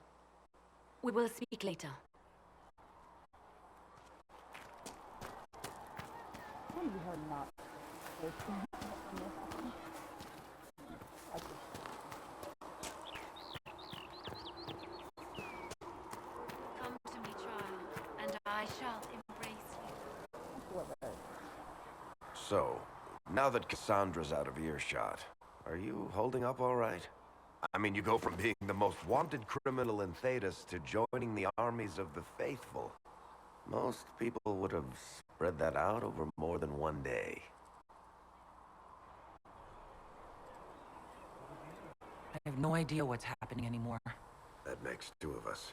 We will speak later. Maybe her not. Come to me, child, and I shall embrace you. So, now that Cassandra's out of earshot, are you holding up all right? I mean, you go from being the most wanted criminal in Thedas to joining the armies of the faithful. Most people would have spread that out over more than one day. I have no idea what's happening anymore. That makes two of us.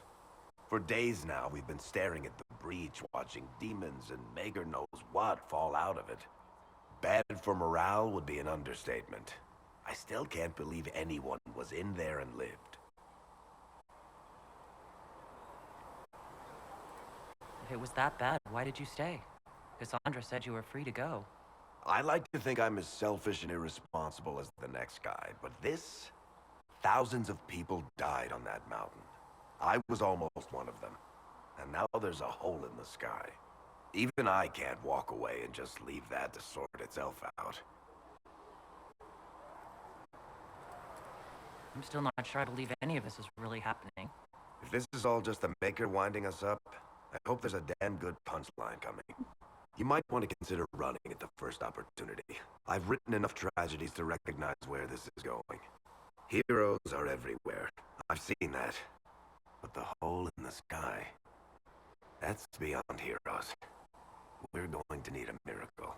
For days now, we've been staring at the breach, watching demons and Maker knows what fall out of it. Bad for morale would be an understatement. I still can't believe anyone was in there and lived. If it was that bad, why did you stay? Cassandra said you were free to go. I like to think I'm as selfish and irresponsible as the next guy, but this... Thousands of people died on that mountain. I was almost one of them. And now there's a hole in the sky. Even I can't walk away and just leave that to sort itself out. I'm still not sure I believe any of this is really happening. If this is all just the Maker winding us up, I hope there's a damn good punchline coming. You might want to consider running at the first opportunity. I've written enough tragedies to recognize where this is going. Heroes are everywhere. I've seen that. But the hole in the sky... that's beyond heroes. We're going to need a miracle.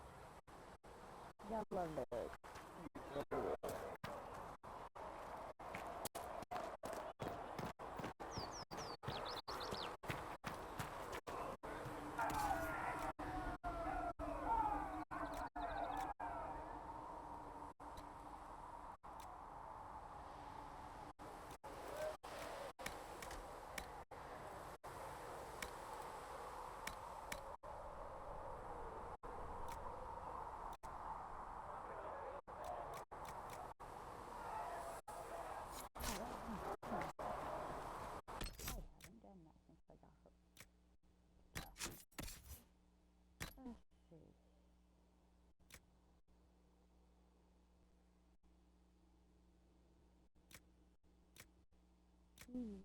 Ooh.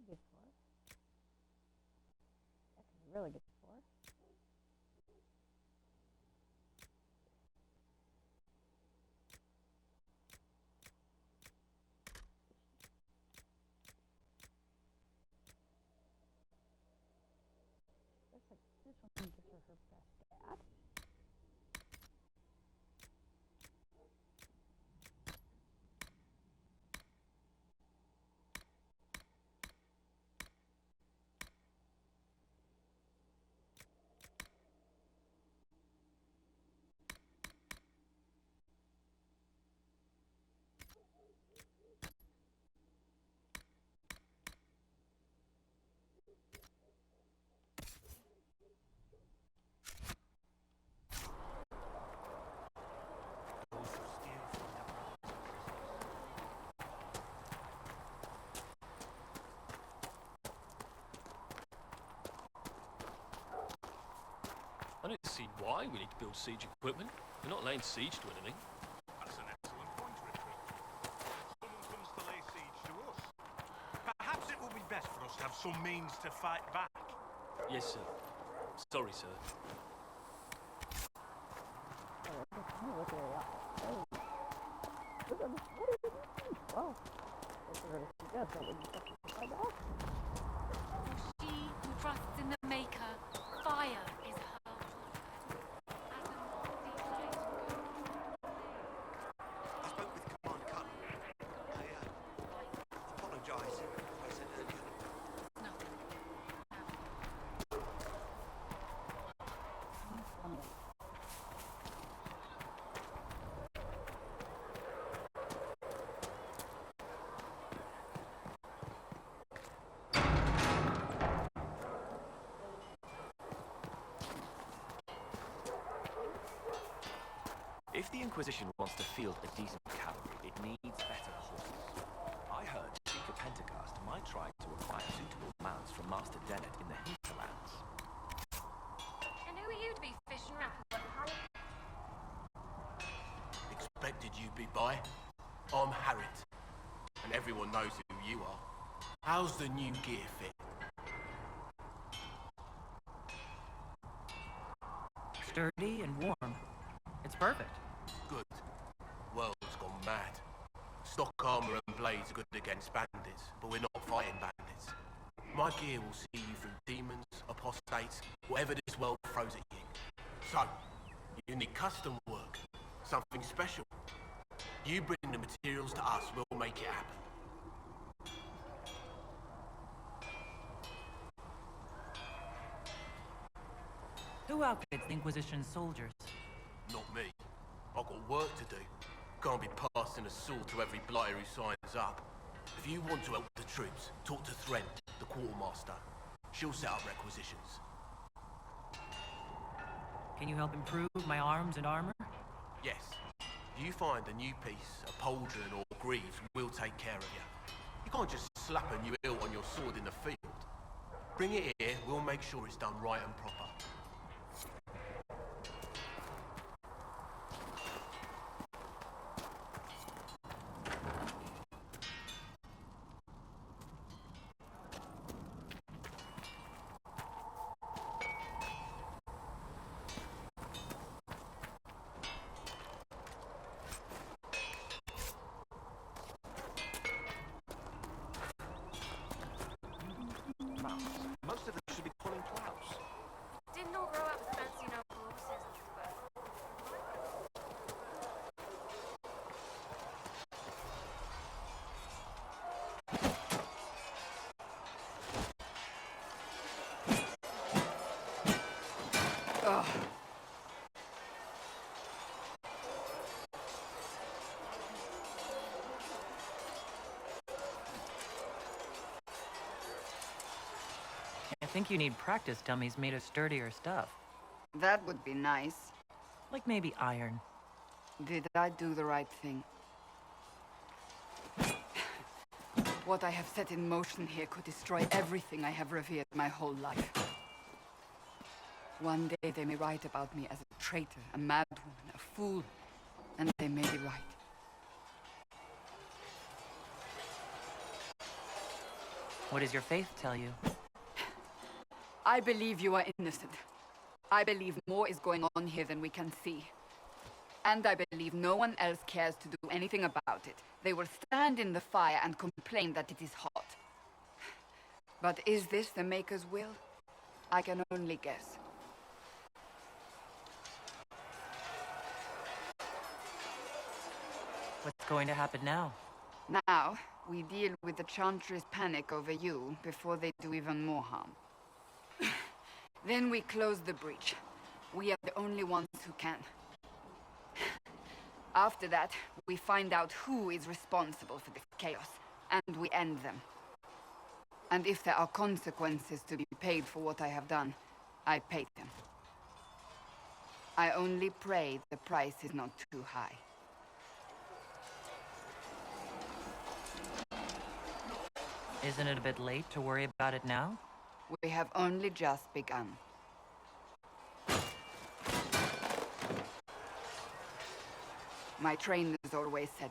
Good for us. That's really good for us. Looks like this one gives her her best stat. I don't see why we need to build siege equipment. We're not laying siege to anything. That's an excellent point, Richard. Someone comes to lay siege to us. Perhaps it will be best for us to have some means to fight back. Yes, sir. Sorry, sir. She who trusts in the Maker, fire is her I spoke with Commander Cutler. I apologise. I said earlier. If the Inquisition wants to field a decent cavalry, it needs better horses. I heard Chief of Pentecost might try to acquire suitable mounts from Master Dennett in the hinterlands. And who are you to be fishing around for honey? Expected you'd be by. I'm Harriet, and everyone knows who you are. How's the new gear fit? Sturdy and warm. It's perfect. Good. World's gone mad. Stock armor and blades are good against bandits, but we're not fighting bandits. My gear will see you through demons, apostates, whatever this world throws at you. So, you need custom work, something special. You bring the materials to us, we'll make it happen. Who outfits the Inquisition soldiers? Not me. I've got work to do. Can't be passing a sword to every blighter who signs up. If you want to help the troops, talk to Thren, the quartermaster. She'll set up requisitions. Can you help improve my arms and armor? Yes. If you find a new piece, a pauldron or greaves, we'll take care of you. You can't just slap a new hilt on your sword in the field. Bring it here, we'll make sure it's done right and proper. Most of them should be calling plows. Didn't all grow up with fancy no horses, Ugh. think you need practice dummies made of sturdier stuff. That would be nice. Like maybe iron. Did I do the right thing? What I have set in motion here could destroy everything I have revered my whole life. One day they may write about me as a traitor, a madwoman, a fool, and they may be right. What does your faith tell you? I believe you are innocent. I believe more is going on here than we can see. And I believe no one else cares to do anything about it. They will stand in the fire and complain that it is hot. But is this the Maker's will? I can only guess. What's going to happen now? Now, we deal with the Chantry's panic over you before they do even more harm. Then we close the breach. We are the only ones who can. After that, we find out who is responsible for this chaos, and we end them. And if there are consequences to be paid for what I have done, I pay them. I only pray the price is not too high. Isn't it a bit late to worry about it now? We have only just begun. My trainers always said,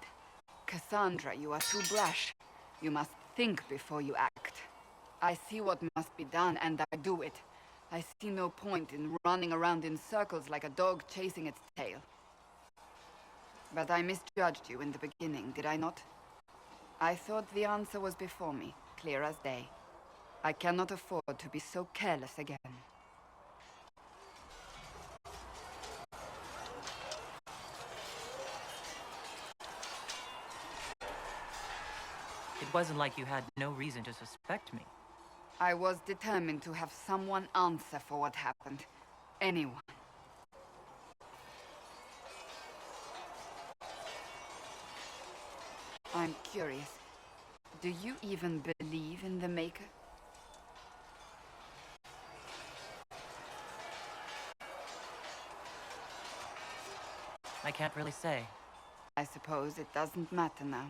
Cassandra, you are too brash. You must think before you act. I see what must be done, and I do it. I see no point in running around in circles like a dog chasing its tail. But I misjudged you in the beginning, did I not? I thought the answer was before me, clear as day. I cannot afford to be so careless again. It wasn't like you had no reason to suspect me. I was determined to have someone answer for what happened. Anyone. I'm curious. Do you even believe in the Maker? I can't really say. I suppose it doesn't matter now.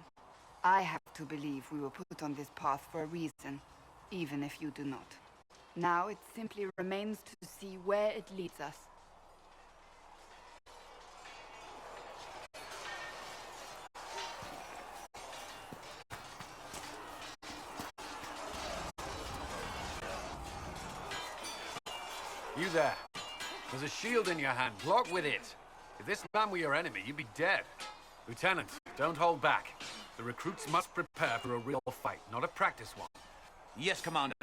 I have to believe we were put on this path for a reason, even if you do not. Now it simply remains to see where it leads us. You there. There's a shield in your hand. Block with it. If this man were your enemy, you'd be dead. Lieutenant, don't hold back. The recruits must prepare for a real fight, not a practice one. Yes, Commander.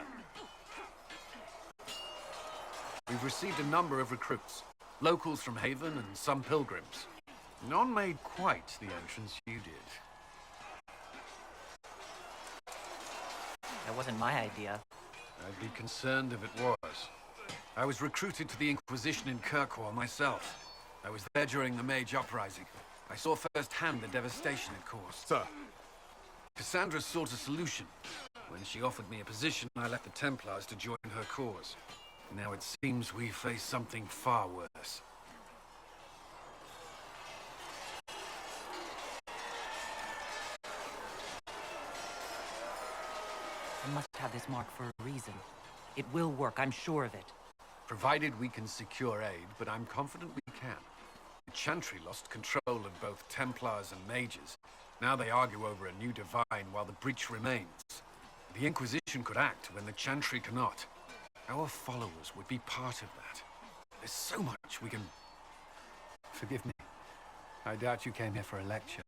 We've received a number of recruits. Locals from Haven and some pilgrims. None made quite the entrance you did. That wasn't my idea. I'd be concerned if it was. I was recruited to the Inquisition in Kirkwall myself. I was there during the Mage Uprising. I saw firsthand the devastation it caused. Sir. Cassandra sought a solution. When she offered me a position, I left the Templars to join her cause. Now it seems we face something far worse. I must have this mark for a reason. It will work, I'm sure of it. Provided we can secure aid, but I'm confident we can. The Chantry lost control of both Templars and Mages. Now they argue over a new divine while the breach remains. The Inquisition could act when the Chantry cannot. Our followers would be part of that. There's so much we can... Forgive me. I doubt you came here for a lecture.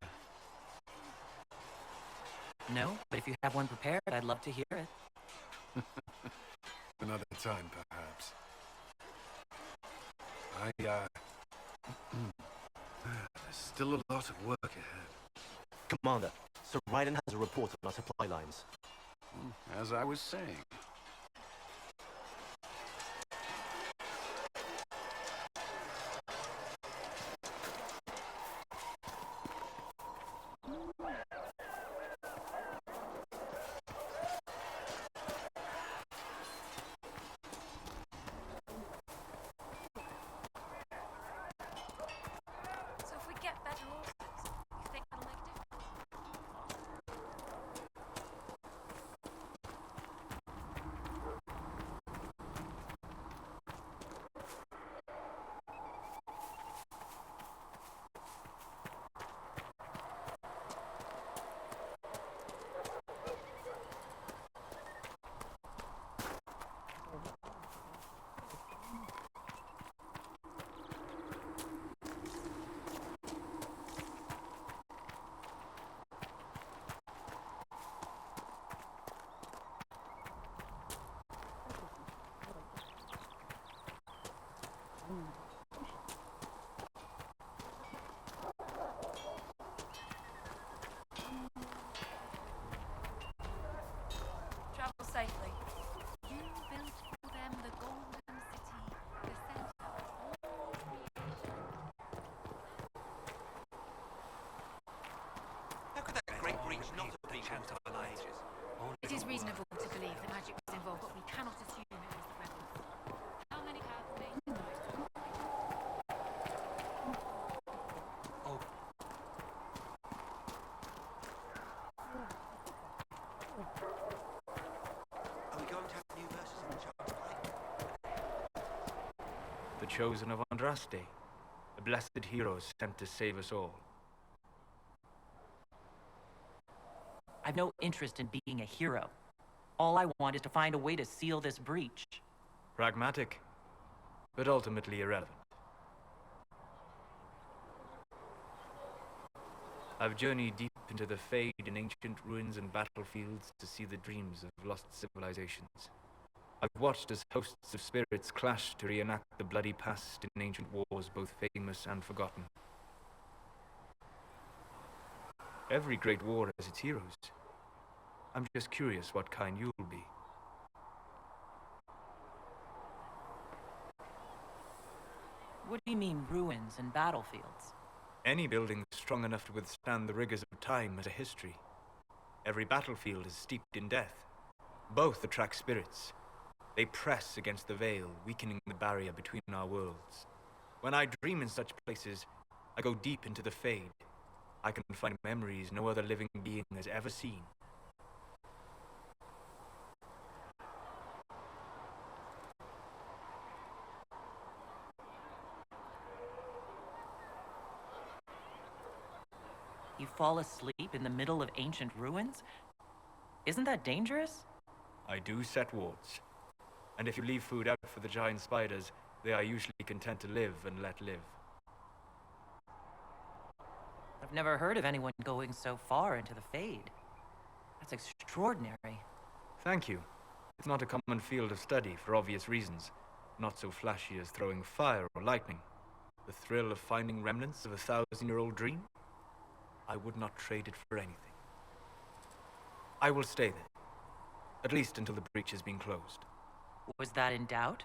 No, but if you have one prepared, I'd love to hear it. Another time, perhaps. There's still a lot of work ahead. Commander, Sir Ryden has a report on our supply lines. As I was saying. Travel safely. You built for them the golden city, the center of all creation. How could that great breach not have been built up for ages? It is reasonable to believe that magic was involved, but we cannot assume it was the rebels. How many paths remain? Oh. Are we going to have new verses in the charts play? The chosen of Andraste, a blessed hero sent to save us all. I've no interest in being a hero. All I want is to find a way to seal this breach. Pragmatic, but ultimately irrelevant. I've journeyed deep into the Fade in ancient ruins and battlefields to see the dreams of lost civilizations. I've watched as hosts of spirits clash to reenact the bloody past in ancient wars both famous and forgotten. Every great war has its heroes. I'm just curious what kind you'll be. What do you mean, ruins and battlefields? Any building strong enough to withstand the rigors of time has a history. Every battlefield is steeped in death. Both attract spirits. They press against the veil, weakening the barrier between our worlds. When I dream in such places, I go deep into the Fade. I can find memories no other living being has ever seen. You fall asleep in the middle of ancient ruins? Isn't that dangerous? I do set wards. And if you leave food out for the giant spiders, they are usually content to live and let live. I've never heard of anyone going so far into the Fade. That's extraordinary. Thank you. It's not a common field of study for obvious reasons. Not so flashy as throwing fire or lightning. The thrill of finding remnants of a 1,000-year-old dream? I would not trade it for anything. I will stay there. At least until the breach has been closed. Was that in doubt?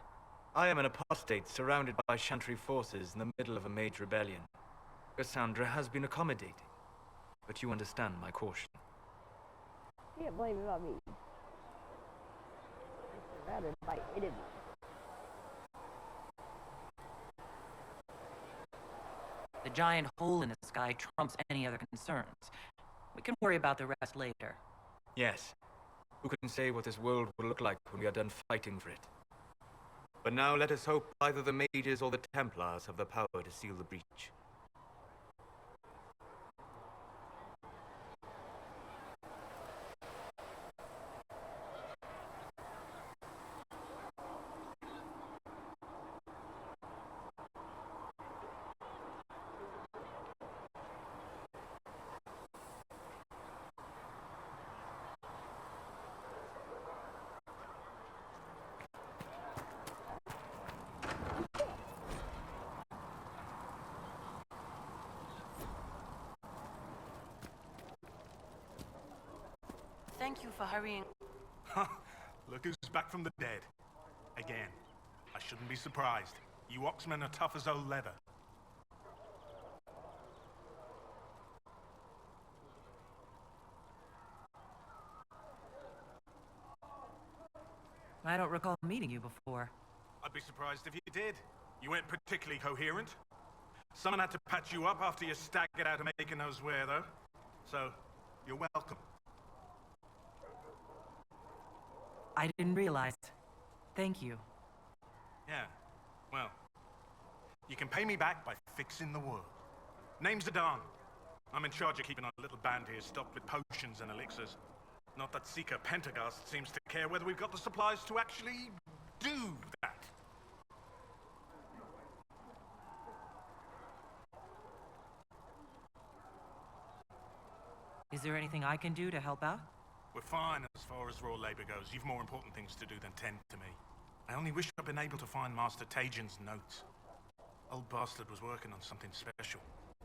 I am an apostate surrounded by Chantry forces in the middle of a major rebellion. Cassandra has been accommodating, but you understand my caution. Can't blame it on me. I'm surrounded by enemies. The giant hole in the sky trumps any other concerns. We can worry about the rest later. Yes. Who can say what this world will look like when we are done fighting for it? But now let us hope either the mages or the Templars have the power to seal the breach. Thank you for hurrying. Look who's back from the dead. Again. I shouldn't be surprised. You Oxmen are tough as old leather. I don't recall meeting you before. I'd be surprised if you did. You weren't particularly coherent. Someone had to patch you up after you staggered out of making those wear, though. So, you're welcome. I didn't realize. Thank you. Yeah, well, you can pay me back by fixing the world. Name's Adan. I'm in charge of keeping our little band here stocked with potions and elixirs. Not that Seeker Pentagast seems to care whether we've got the supplies to actually do that. Is there anything I can do to help out? We're fine as far as raw labor goes. You've more important things to do than tend to me. I only wish I'd been able to find Master Tajin's notes. Old bastard was working on something special.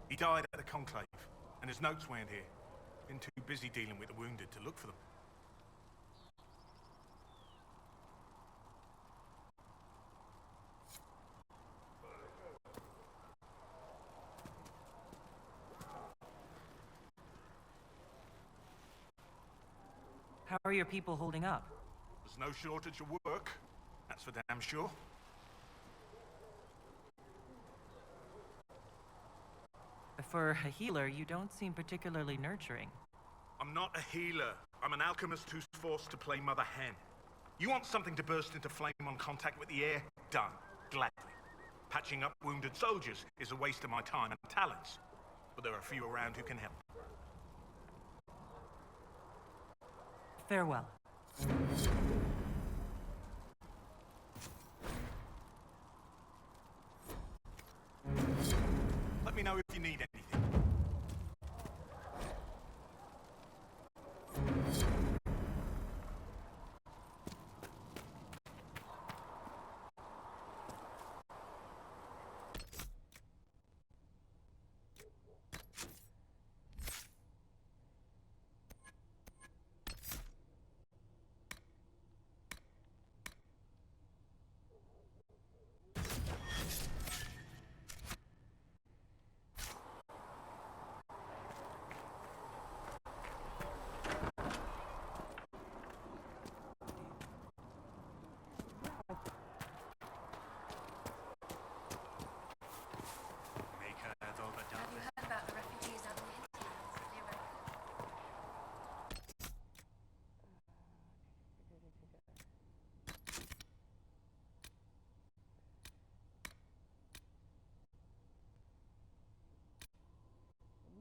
He died at the conclave, and his notes weren't here. Been too busy dealing with the wounded to look for them. How are your people holding up? There's no shortage of work. That's for damn sure. For a healer, you don't seem particularly nurturing. I'm not a healer. I'm an alchemist who's forced to play Mother Hen. You want something to burst into flame on contact with the air? Done. Gladly. Patching up wounded soldiers is a waste of my time and talents. But there are a few around who can help. Farewell. Let me know if you need anything.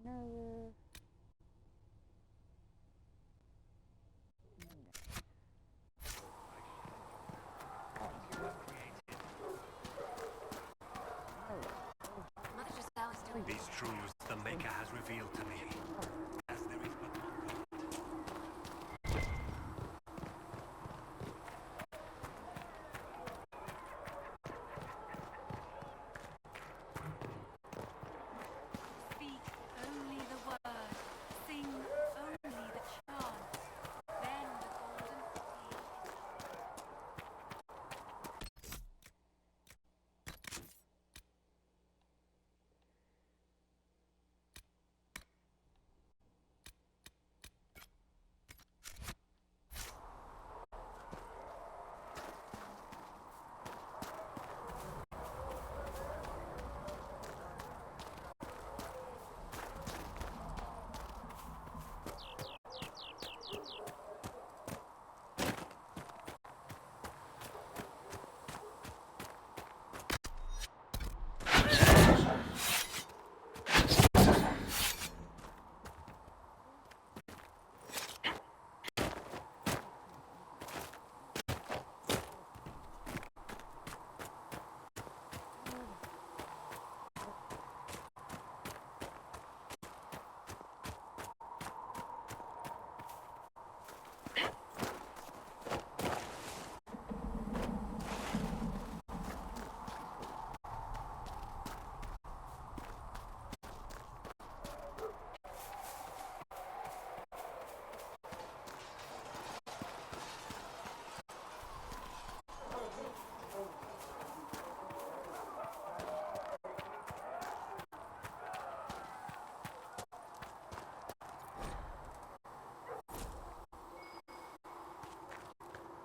Another. These truths the Maker has revealed to me, as there is but one God. Speak only the word, sing only the chant, then the golden seal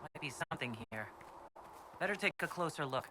Might be something here. Better take a closer look.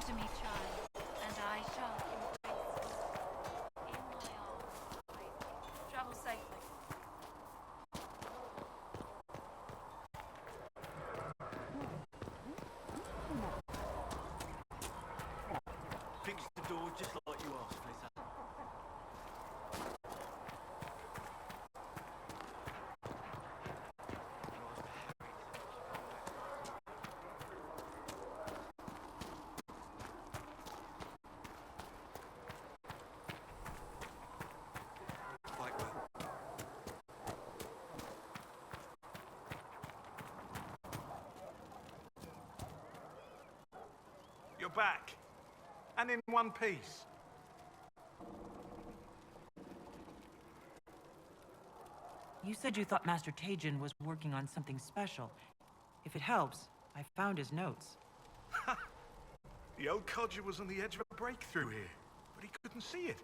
to me, child, and I shall embrace you in my arms. Travel safely. Fix the door just like you asked, Flitter. Quite well. You're back. And in one piece. You said you thought Master Tajin was working on something special. If it helps, I found his notes. The old codger was on the edge of a breakthrough here, but he couldn't see it.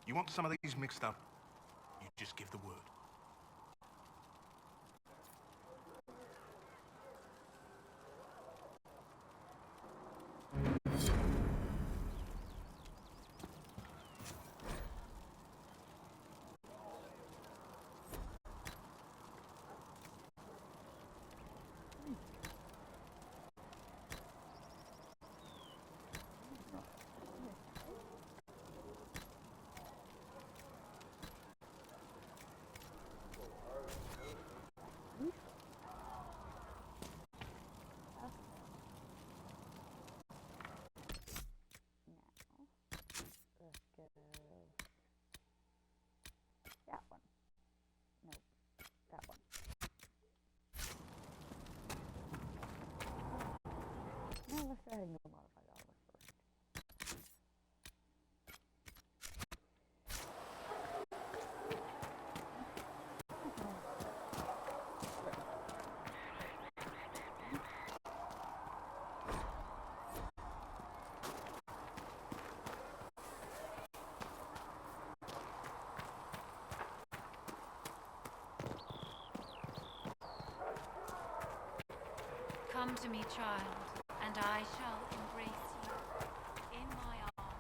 You want some of these mixed up? You just give the word. That one. Nope. That one. No, let's go ahead and go modify the armor first. Come to me, child, and I shall embrace you in my arms.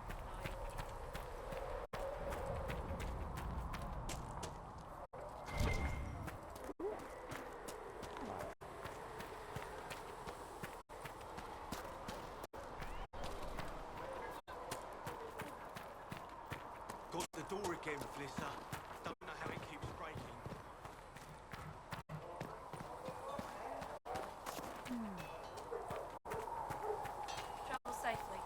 Got the door again, Flitter. Don't know how it keeps breaking. Travel safely.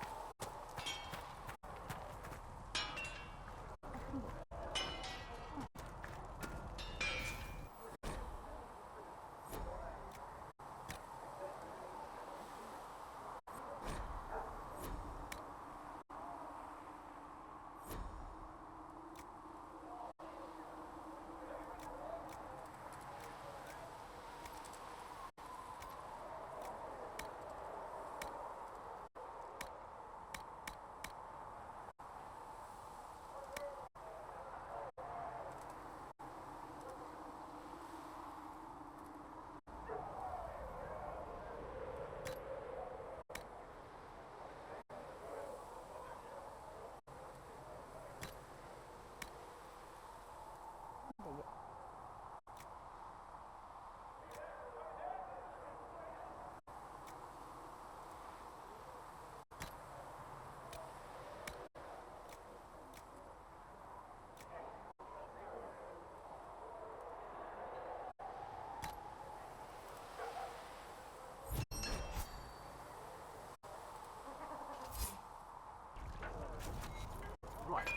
Right.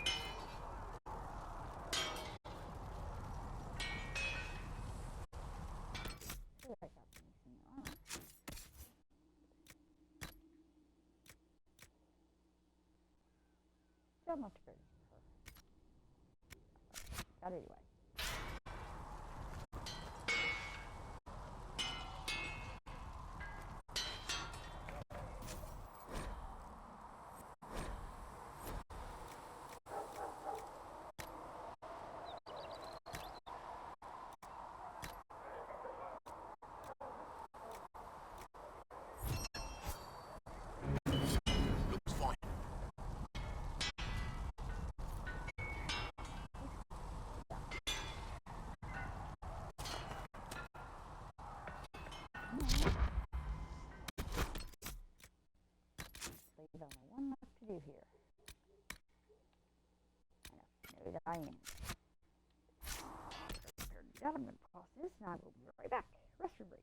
Sure, I got some missing armor. Still not good. But anyway. Looks fine. Leave only one left to do here. I know that I am. I'm going to pause this and I will be right back. Restroom break.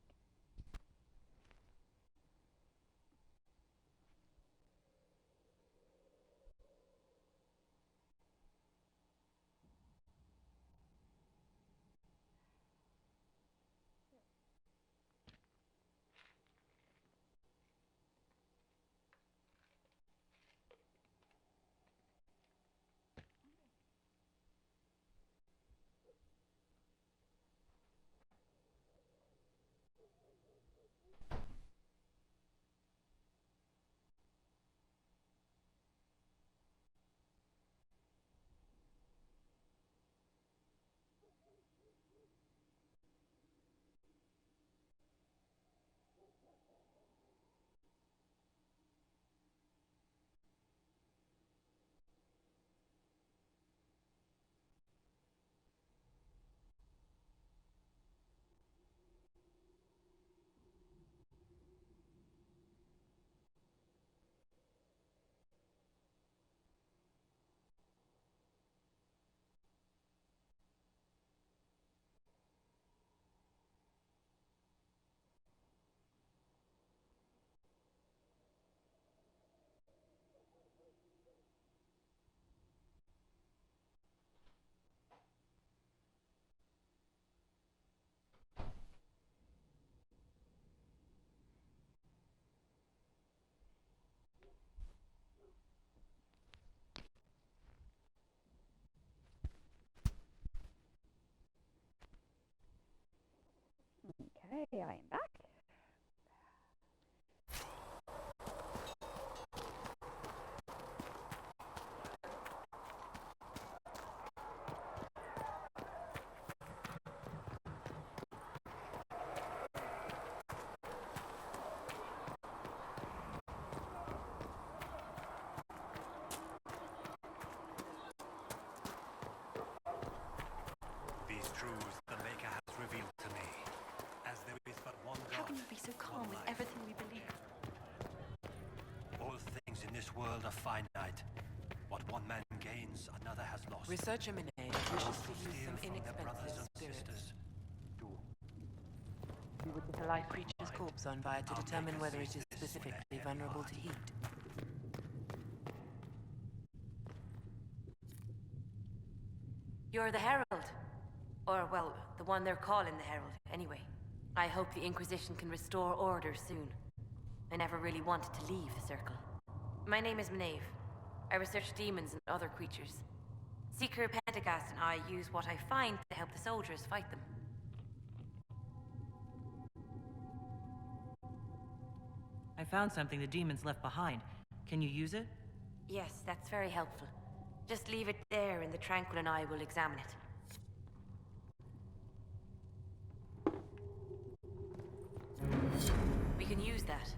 Okay, I am back. These truths the Maker has revealed to me, as there is but one God. How can you be so calm with everything we believe? All things in this world are finite. What one man gains, another has lost. Researcher Minay wishes to use some inexpensive spirits. With the polite creature's corpse on by to determine whether it is specifically vulnerable to heat. You're the Herald. Or, well, the one they're calling the Herald, anyway. I hope the Inquisition can restore order soon. I never really wanted to leave the Circle. My name is Maeve. I research demons and other creatures. Seeker Pentagast and I use what I find to help the soldiers fight them. I found something the demons left behind. Can you use it? Yes, that's very helpful. Just leave it there and the Tranquil and I will examine it. We can use that.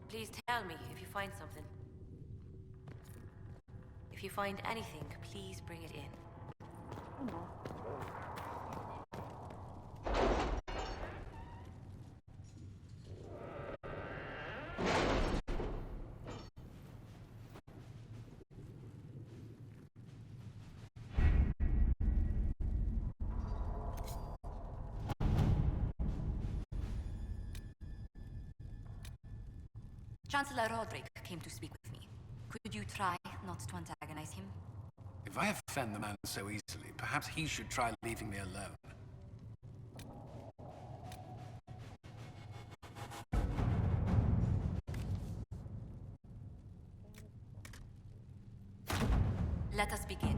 Please tell me if you find something. If you find anything, please bring it in. Chancellor Roderick came to speak with me. Could you try not to antagonize him? If I offend the man so easily, perhaps he should try leaving me alone. Let us begin.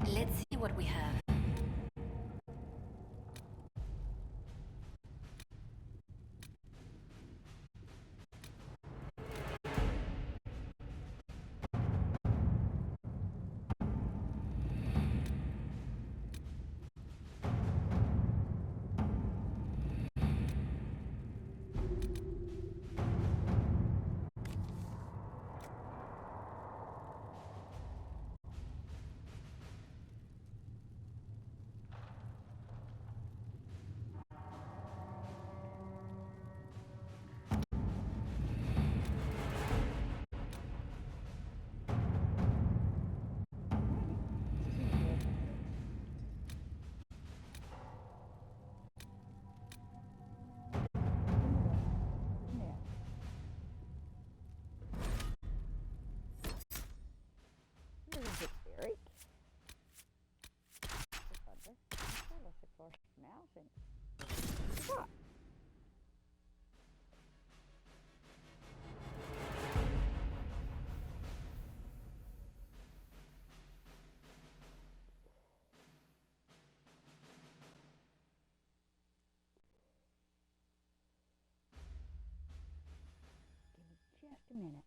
Let's see what we have. a minute.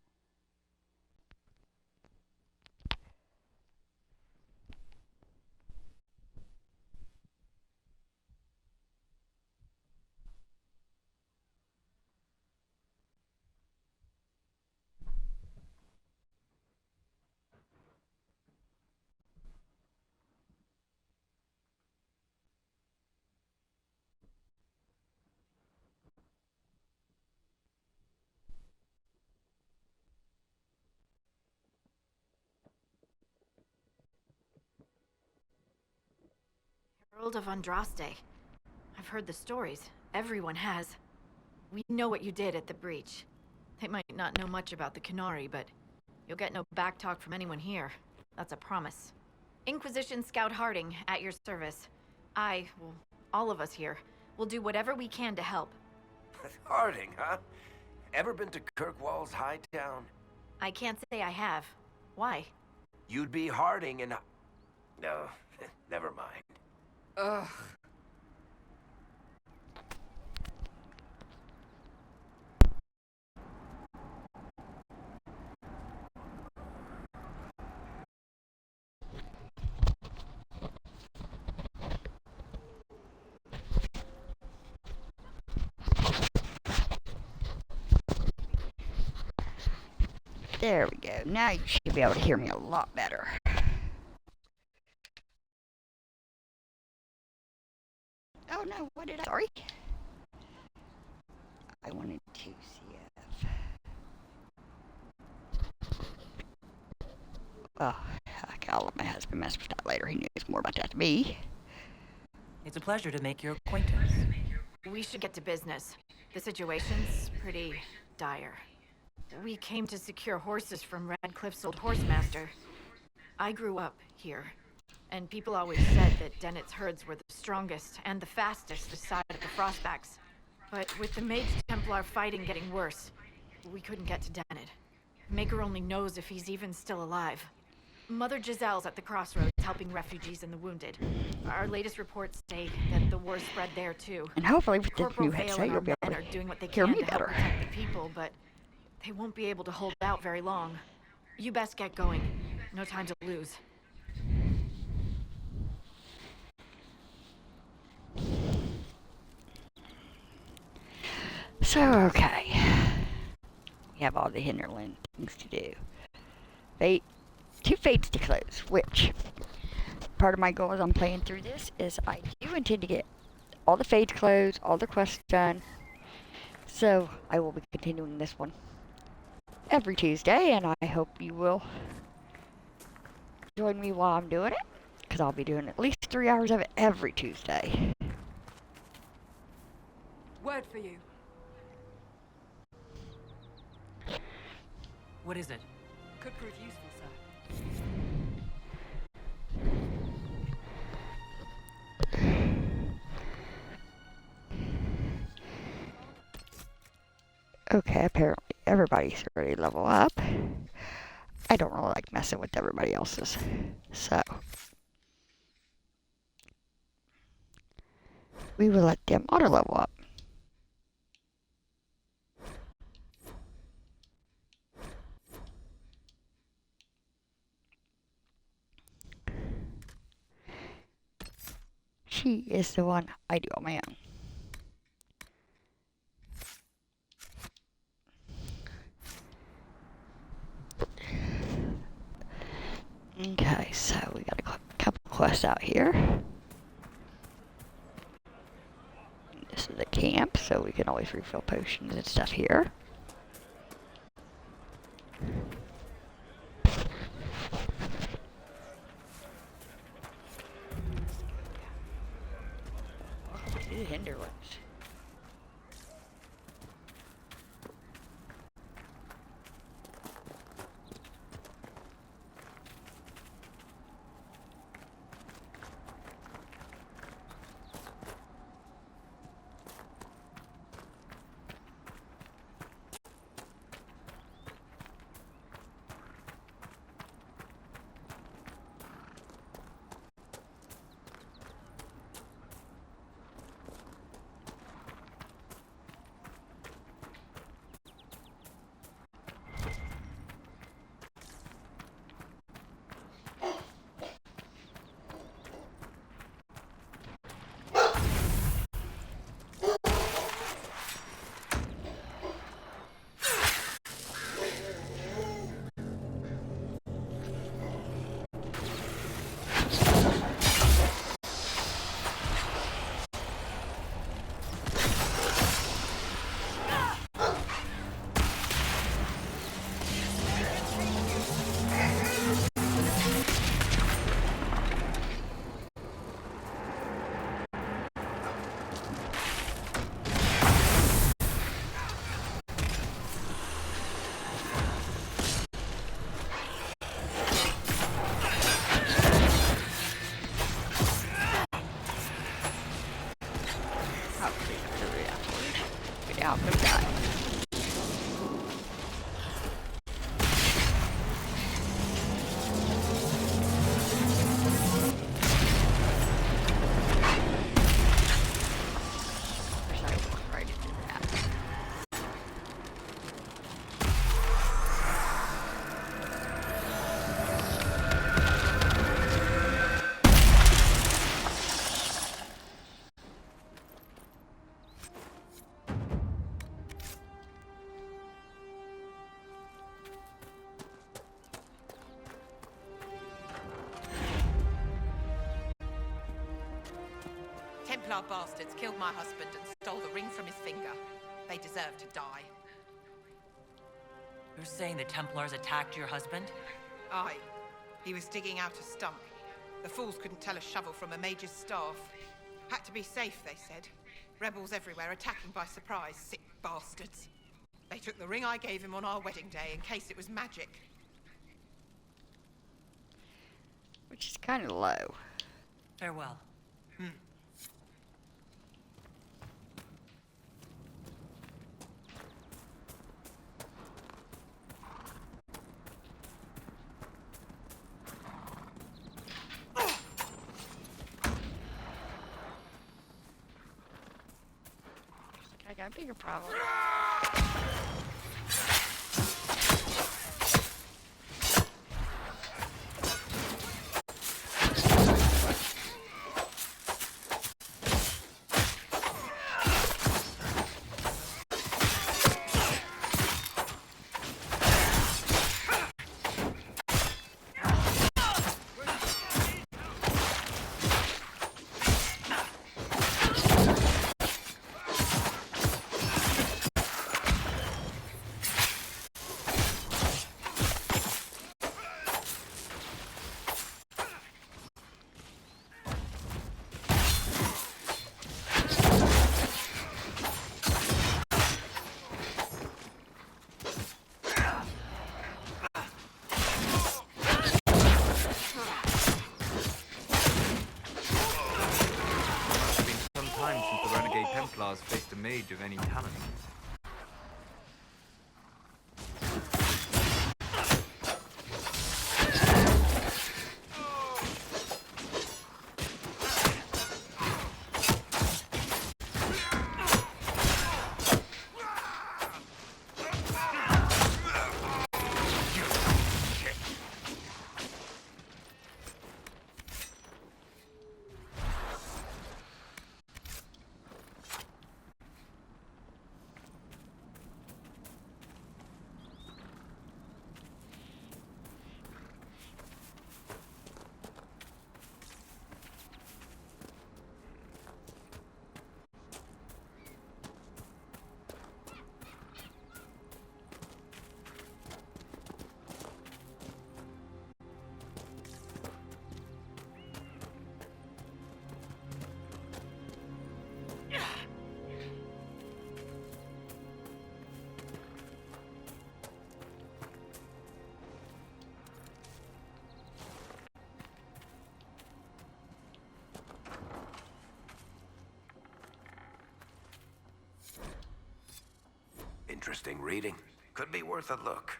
Herald of Andraste. I've heard the stories. Everyone has. We know what you did at the breach. They might not know much about the Canary, but you'll get no backtalk from anyone here. That's a promise. Inquisition Scout Harding, at your service. Well, all of us here, will do whatever we can to help. Harding, huh? Ever been to Kirkwall's Hightown? I can't say I have. Why? You'd be Harding and... No, never mind. Ugh. There we go. Now you should be able to hear me a lot better. Oh no, what did I... Sorry. I wanted to see if... Well, I'll let my husband mess with that later. He knows more about that than me. It's a pleasure to make your acquaintance. We should get to business. The situation's pretty dire. We came to secure horses from Radcliffe's old horsemaster. I grew up here, and people always said that Dennett's herds were the strongest and the fastest this side of the Frostbacks. But with the Mage Templar fighting getting worse, we couldn't get to Dennett. Maker only knows if he's even still alive. Mother Giselle's at the crossroads helping refugees and the wounded. Our latest reports say that the war spread there too. And hopefully with this Corporal new Vale headset and you'll our be able men to are doing what they hear can me to help better. protect the people, but they won't be able to hold out very long. You best get going. No time to lose. So, okay. We have all the hinterland things to do. Two fates to close, which part of my goal as I'm playing through this is I do intend to get all the fates closed, all the quests done. So, I will be continuing this one every Tuesday, and I hope you will join me while I'm doing it, because I'll be doing at least 3 hours of it every Tuesday. Word for you. What is it? Could prove useful, sir. Okay, apparently everybody's ready to level up. I don't really like messing with everybody else's, so we will let them auto level up. She is the one I do on my own. Okay, so we got a couple quests out here. This is the camp, so we can always refill potions and stuff here. Welcome to the Hinterlands. Templar bastards killed my husband and stole the ring from his finger. They deserve to die. You're saying the Templars attacked your husband? Aye. He was digging out a stump. The fools couldn't tell a shovel from a mage's staff. Had to be safe, they said. Rebels everywhere attacking by surprise, sick bastards. They took the ring I gave him on our wedding day in case it was magic. Which is kind of low. Farewell. I got a bigger problem. Templars faced a mage of any talent. Interesting reading. Could be worth a look.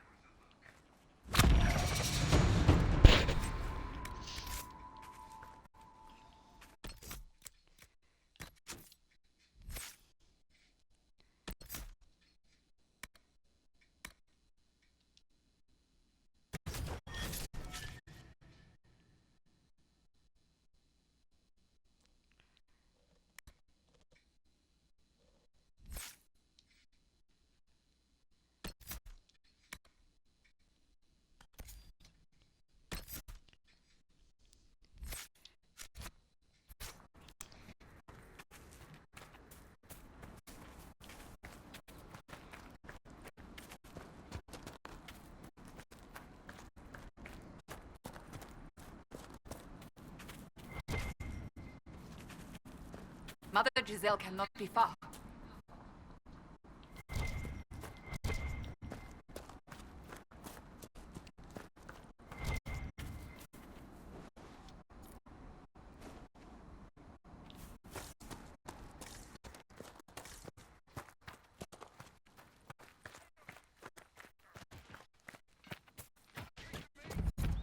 Mother Giselle cannot be far.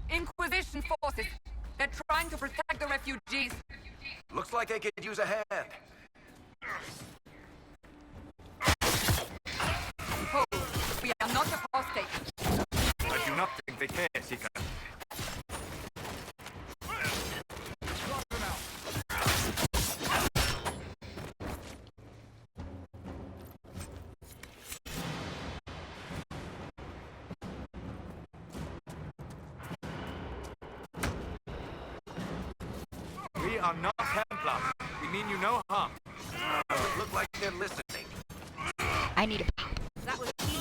Inquisition forces. They're trying to protect the refugees. Looks like they could use a hand. Oh, we are not apostates. I do not think they care, Seeker. We are not Templars. We mean you no harm. Look like they're listening. I need a pop. That was easy.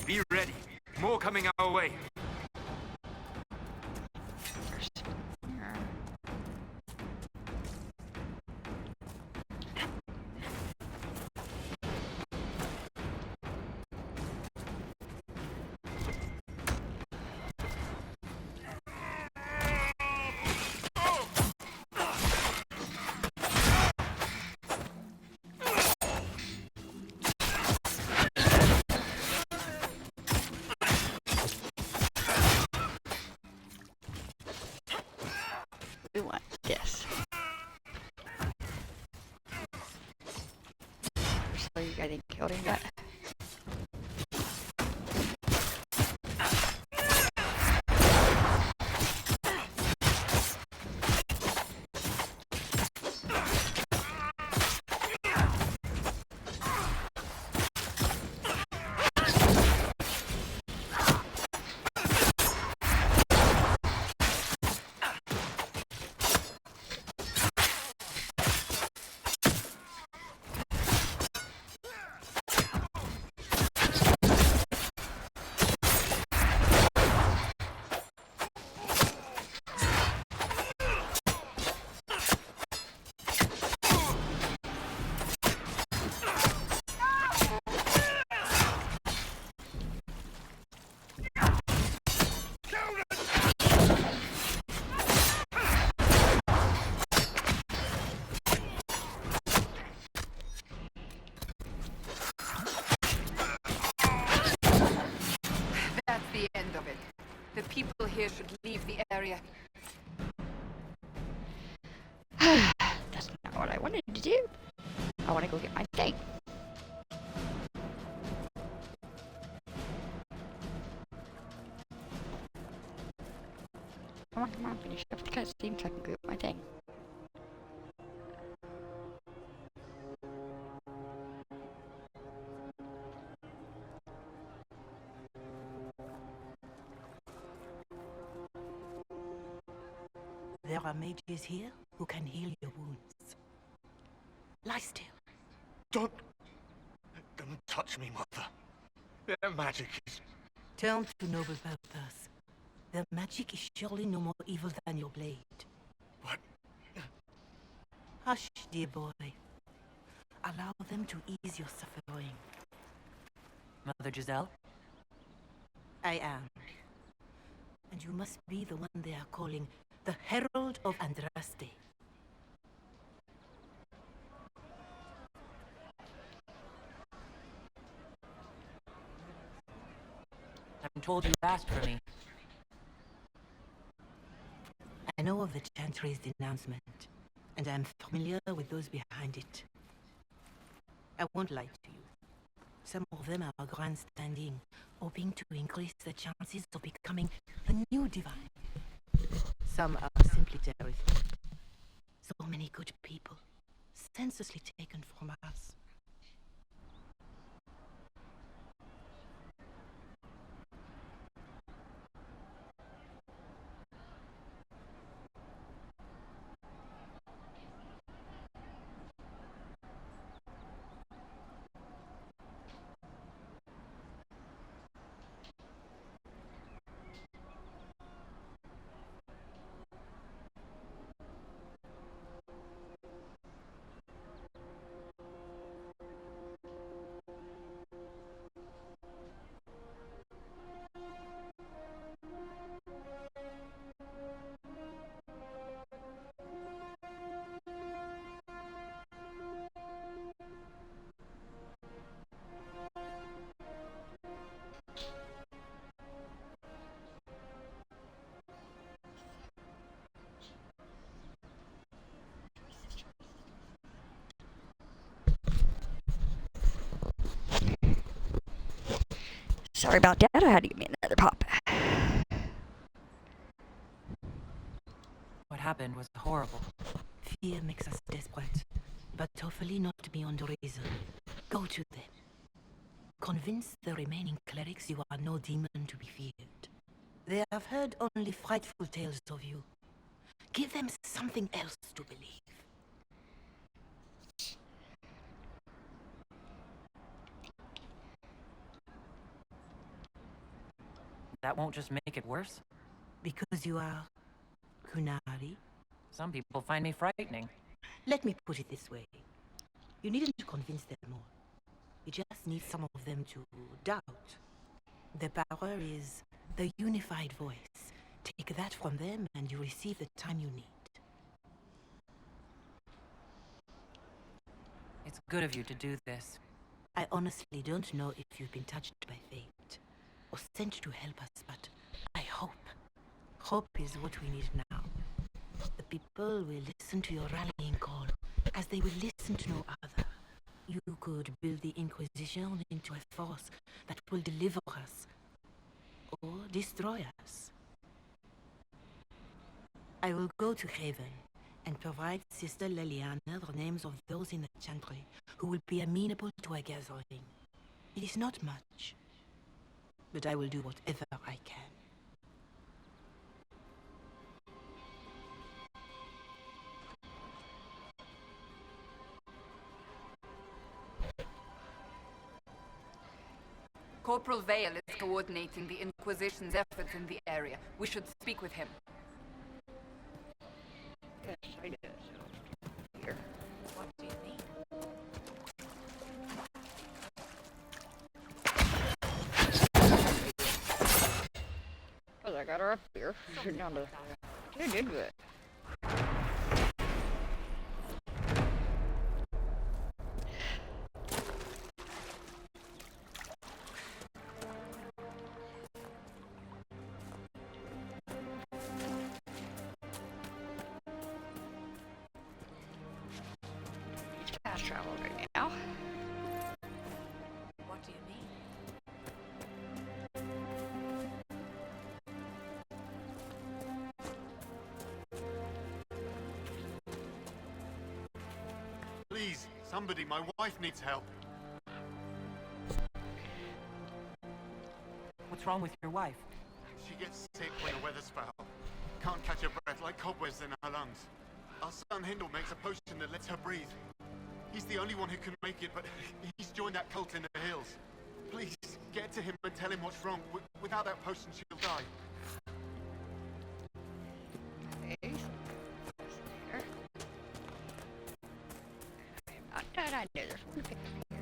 Be ready. More coming our way. We want this. So you getting killed in that? That's the end of it. The people here should leave the area. That's not what I wanted to do. I want to go get my thing. Come on, finish up the cutscene so I can go get my thing. There are mages here who can heal your wounds. Lie still. Don't touch me, Mother. Their magic is... Turn to noble purpose. Their magic is surely no more evil than your blade. What? Hush, dear boy. Allow them to ease your suffering. Mother Giselle? I am. And you must be the one they are calling the Herald of Andraste. I'm told you asked for me. I know of the Chantry's denouncement, and I am familiar with those behind it. I won't lie to you. Some of them are grandstanding, hoping to increase the chances of becoming the new divine. Some are simply terrorists. So many good people, senselessly taken from us. Sorry about that. I had to give me another pop. What happened was horrible. Fear makes us desperate, but hopefully not beyond reason. Go to them. Convince the remaining clerics you are no demon to be feared. They have heard only frightful tales of you. Give them something else to believe. That won't just make it worse? Because you are Kunari? Some people find me frightening. Let me put it this way. You needn't convince them more. You just need some of them to doubt. The power is the unified voice. Take that from them and you receive the time you need. It's good of you to do this. I honestly don't know if you've been touched by fate or sent to help us, but I hope. Hope is what we need now. The people will listen to your rallying call as they will listen to no other. You could build the Inquisition into a force that will deliver us or destroy us. I will go to Haven and provide Sister Leliana the names of those in the Chantry who will be amenable to a gathering. It is not much, but I will do whatever I can. Corporal Vale is coordinating the Inquisition's efforts in the area. We should speak with him. Yes, I did. Here. What do you mean? Because I got her up here. Down to... She did good. Fast travel right now. What do you mean? Please, somebody, my wife needs help. What's wrong with your wife? She gets sick when the weather's foul. Can't catch her breath like cobwebs in her lungs. Our son Hindle makes a potion that lets her breathe. He's the only one who can make it, but he's joined that cult in the hills. Please, get to him and tell him what's wrong. Without that potion, she'll die. Okay. There. I'm not done. I know there's one picture here.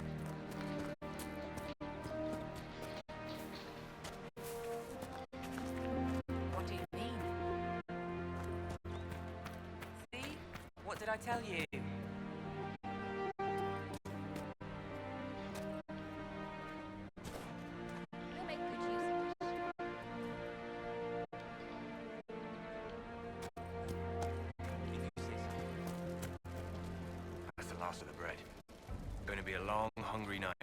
What do you mean? See? What did I tell you? We'll make good use of it. That's the last of the bread. Going to be a long, hungry night.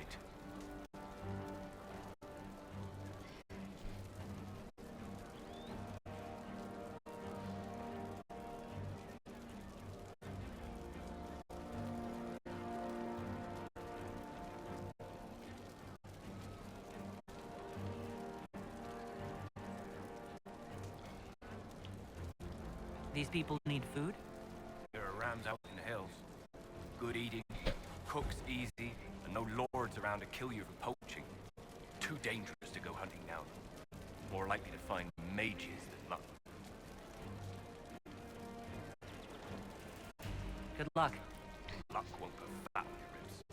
These people need food? There are rams out in the hills. Good eating, cooks easy, and no lords around to kill you for poaching. Too dangerous to go hunting now. More likely to find mages than luck. Good luck. Luck won't go fat on your ribs.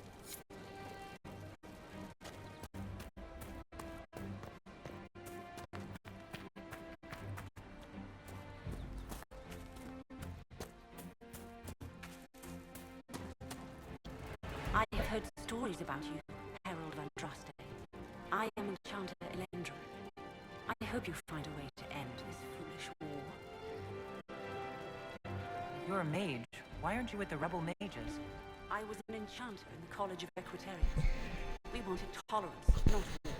I have heard stories about you, Herald Van Draste. I am Enchanter Elendra. I hope you find a way to end this foolish war. You're a mage. Why aren't you with the rebel mages? I was an enchanter in the College of Equitarians. We wanted tolerance, not war.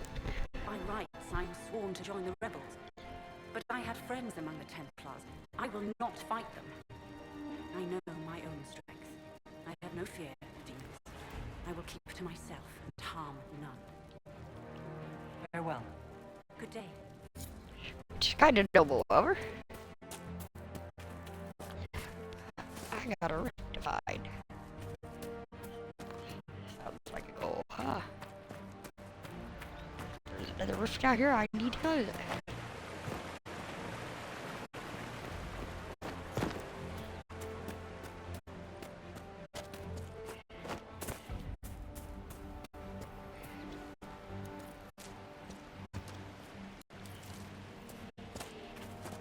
By rights, I'm sworn to join the rebels. But I had friends among the Templars. I will not fight them. I know my own strength. I have no fear of demons. I will keep to myself and harm none. Farewell. Good day. Just kind of double over. I got a rift divide. Sounds like a goal, huh? There's another rift out here. I need to close it.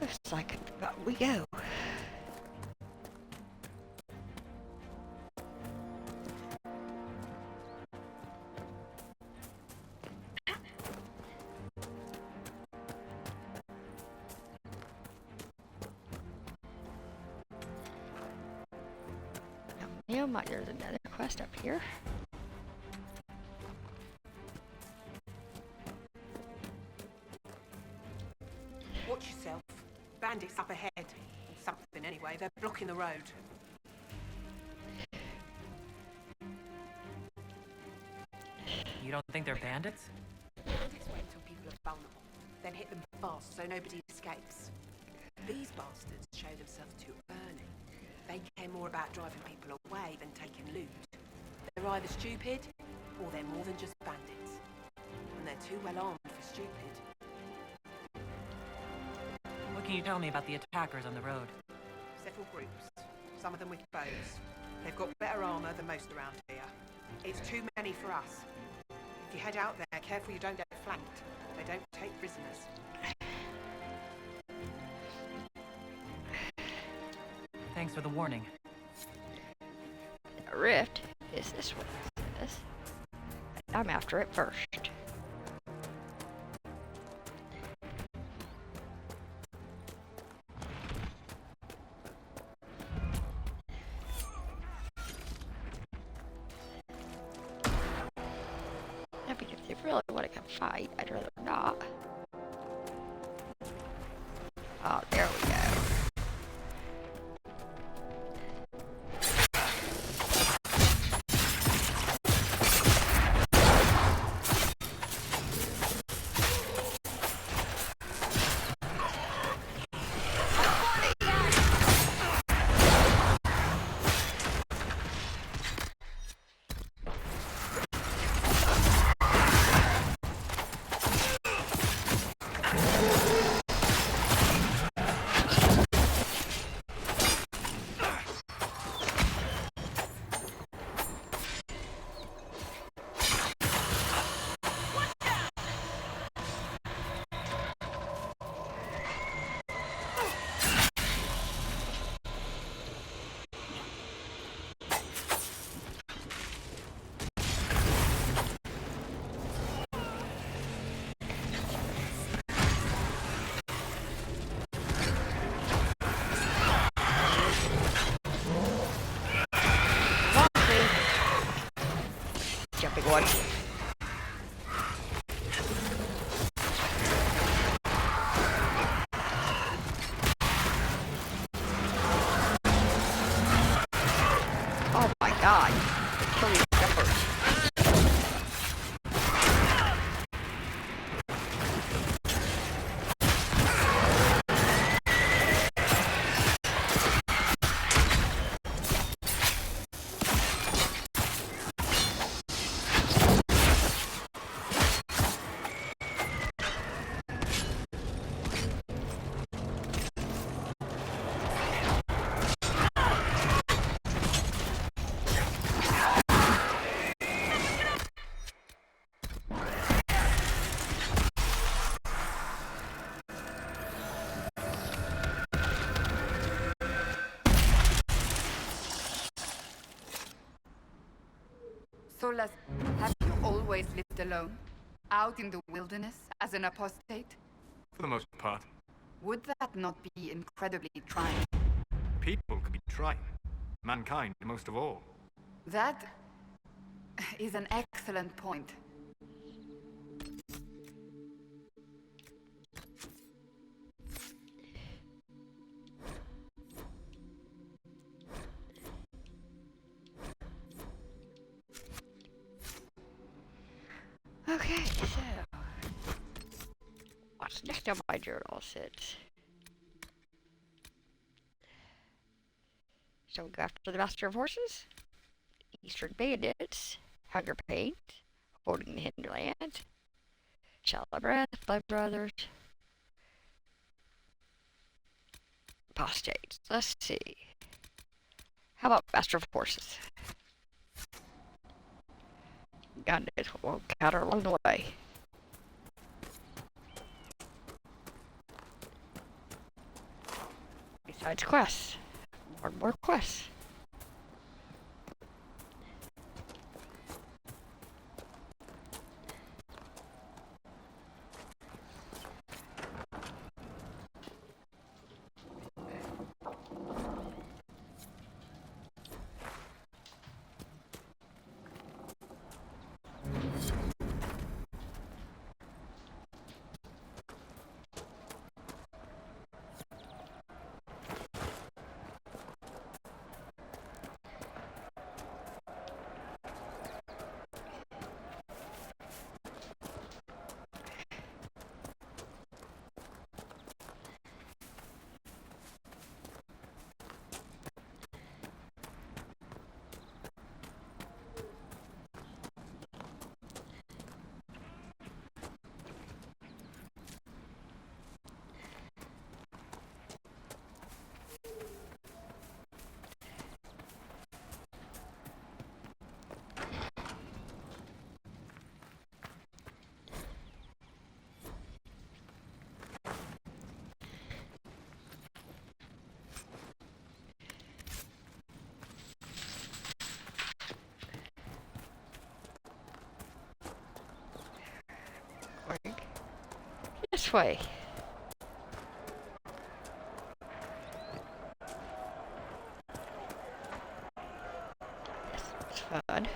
Looks like about we go. There's another quest up here. Watch yourself. Bandits up ahead. Or something anyway. They're blocking the road. You don't think they're bandits? Bandits wait until people are vulnerable, then hit them fast so nobody escapes. These bastards show themselves too early. They care more about driving people away than taking loot. They're either stupid, or they're more than just bandits. And they're too well armed for stupid. What can you tell me about the attackers on the road? Several groups, some of them with bows. They've got better armor than most around here. It's too many for us. If you head out there, careful you don't get flanked. They don't take prisoners. Thanks for the warning. The rift is this way. I'm after it first. I mean, if they really want to come fight, I'd rather not. Oh, there we go. One. Oh my god. Kill these peppers. Solas, have you always lived alone? Out in the wilderness as an apostate? For the most part. Would that not be incredibly trying? People can be trying. Mankind, most of all. That is an excellent point. Okay, so what's next on my journal since? So we go after the Master of Horses, Eastern Bandits, Hunger Paint, Holding the Hinterland, Shallow Breath, Blood Brothers, Apostates. Let's see. How about Master of Horses? Got it. We'll counter along the way. Besides quests. More and more quests. This way. This is fun.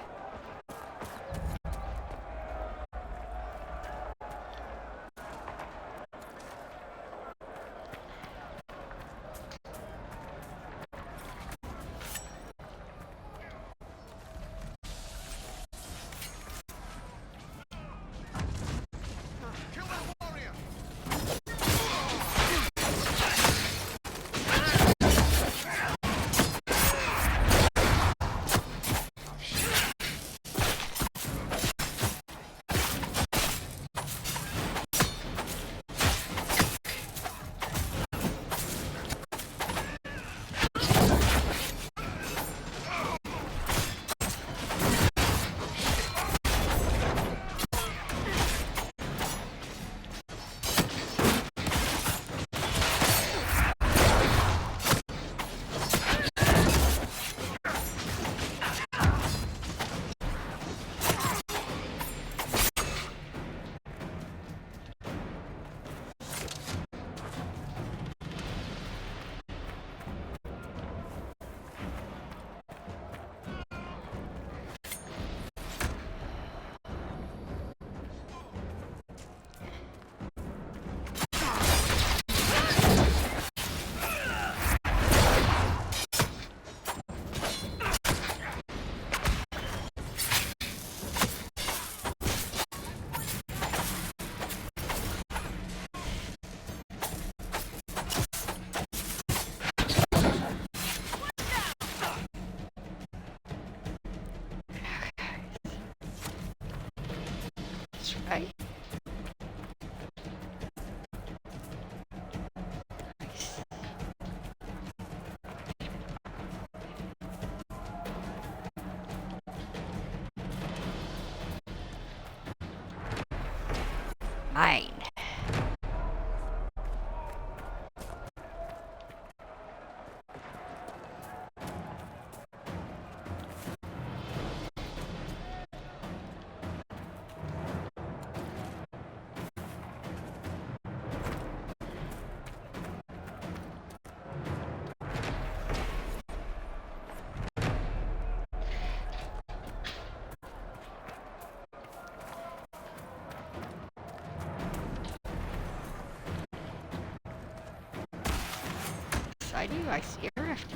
Right? Nice. Mine. I do, I see a rift.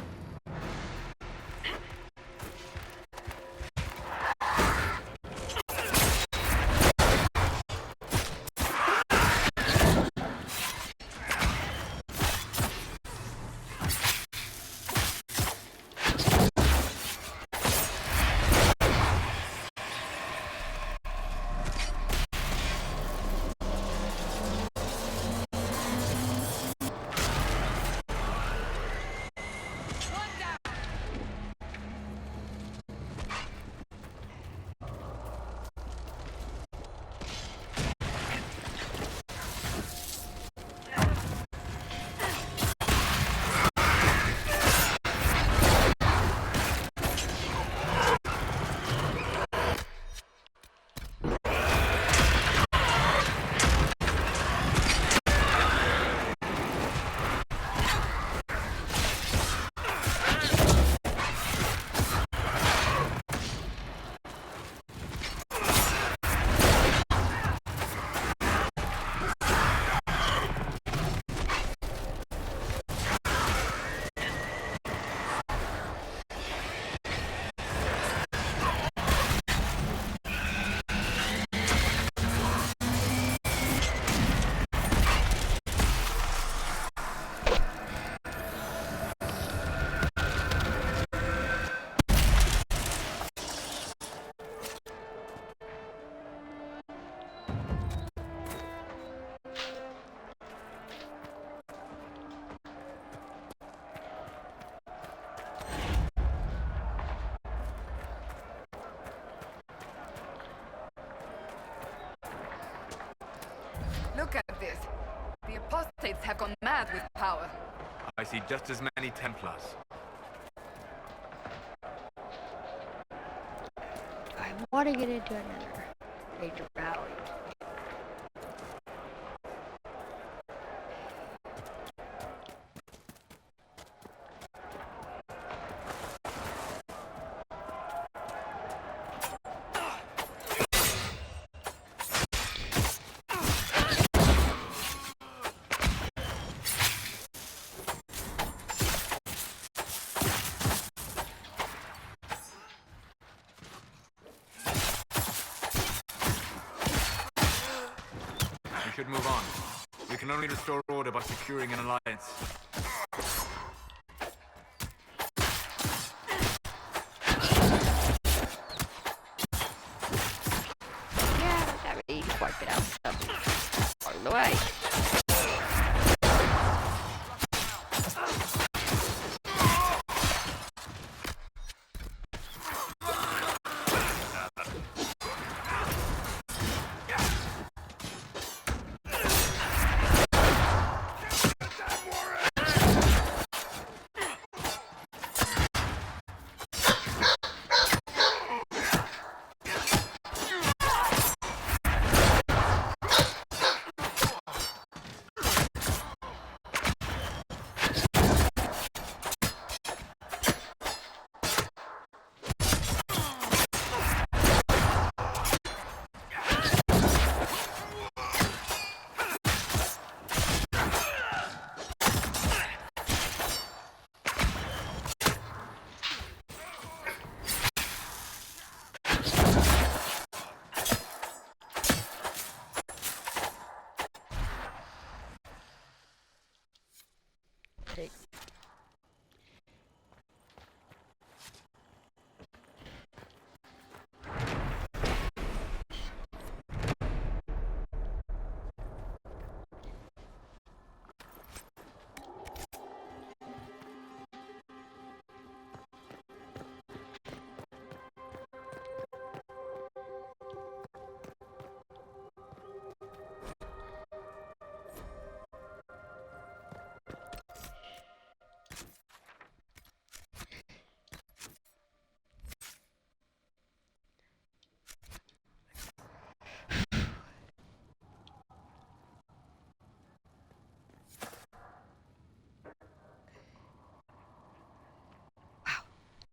Look at this. The apostates have gone mad with power. I see just as many Templars. I want to get into another major rally. We should move on. We can only restore order by securing an alliance. Yeah, that means wipe it out stuff along the way.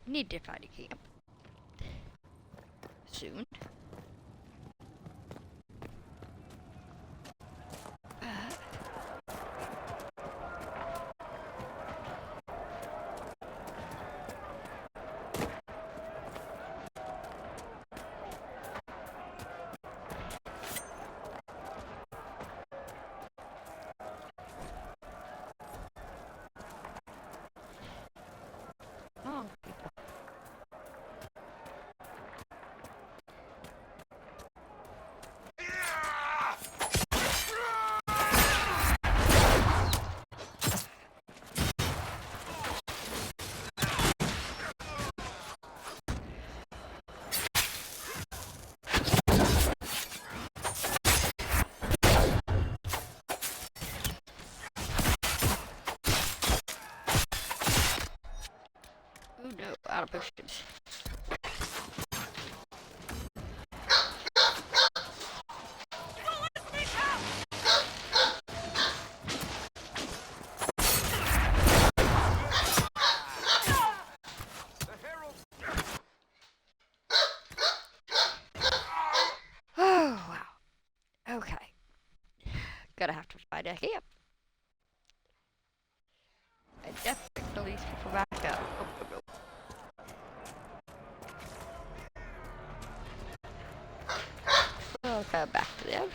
Need to find a camp. Soon. Oh, people. Oh no, out of potions. Oh, wow. Okay. Gonna have to find a camp. I definitely these people back up. Oh, no, no. I'll come back to them.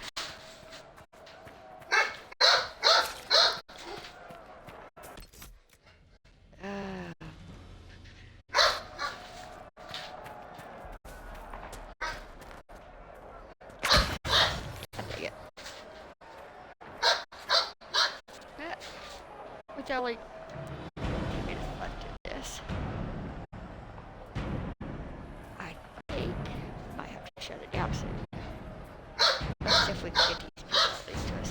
Dang it. Which I like. Give me a bunch of this. I think I might have to shut it down soon. Let's see if we can get these people at least to a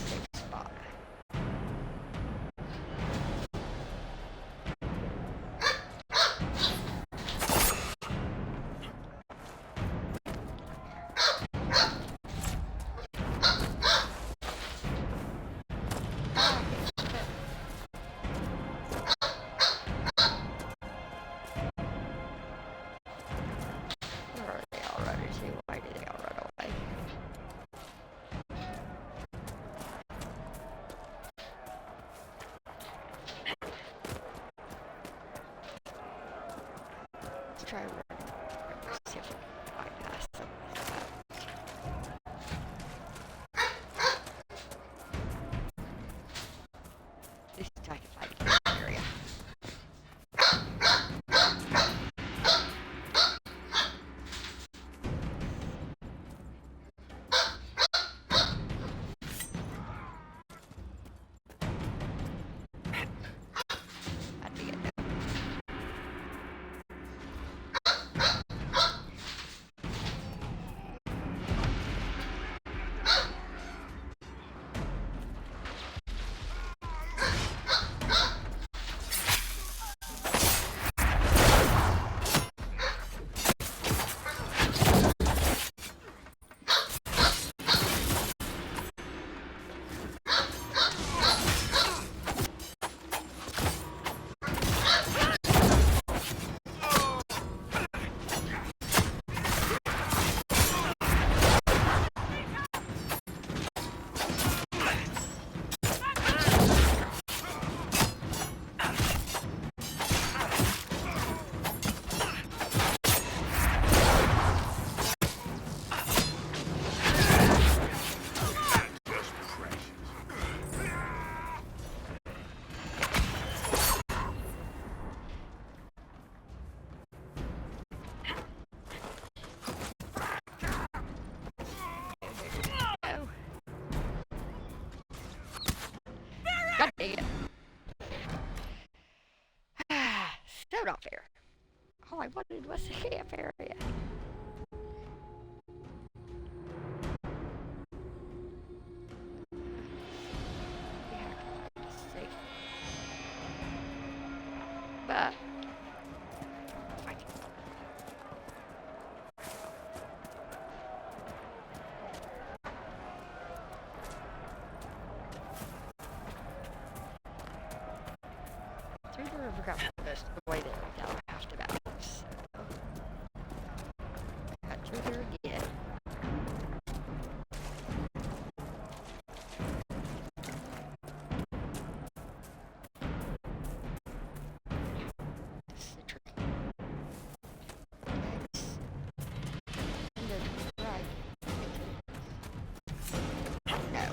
see, why did they all run away? Let's try running. Let's see if we can bypass them. At least I can find the area. That'd be it. God dang it. So not fair. All I wanted was the camp area. Yeah, safe. But fine. Through the river got most of the way there without half the battle. So got through there again. This is the tree. Next. And then right. No.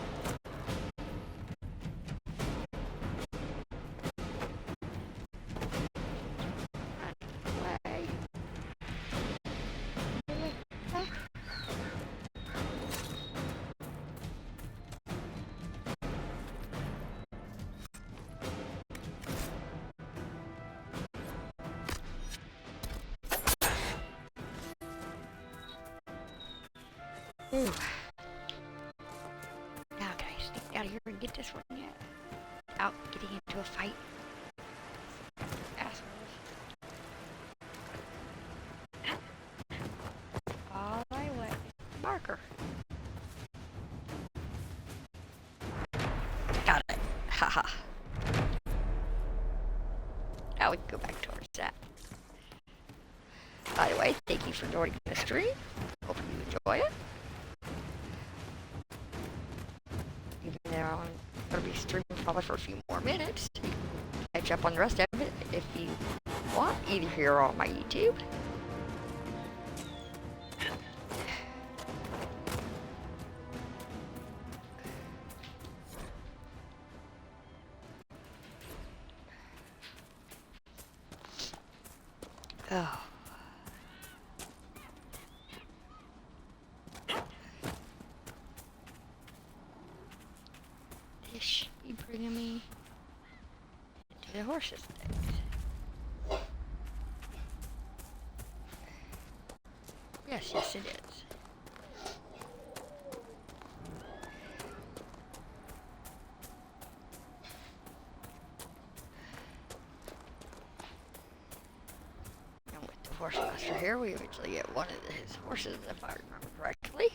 Way. Really? Huh? Ooh. Now can I sneak out of here and get this one yet? Out getting into a fight. Assholes. All I want is marker. Got it. Haha. Now we can go back towards that. By the way, thank you for joining the stream. Hope you enjoy it. Even though I'm going to be streaming probably for a few more minutes. You can catch up on the rest of it if you want, either here or on my YouTube. Oh. This should be bringing me to the horses thing. Yes, yes it is. Horse master here, we eventually get one of his horses, if I remember correctly.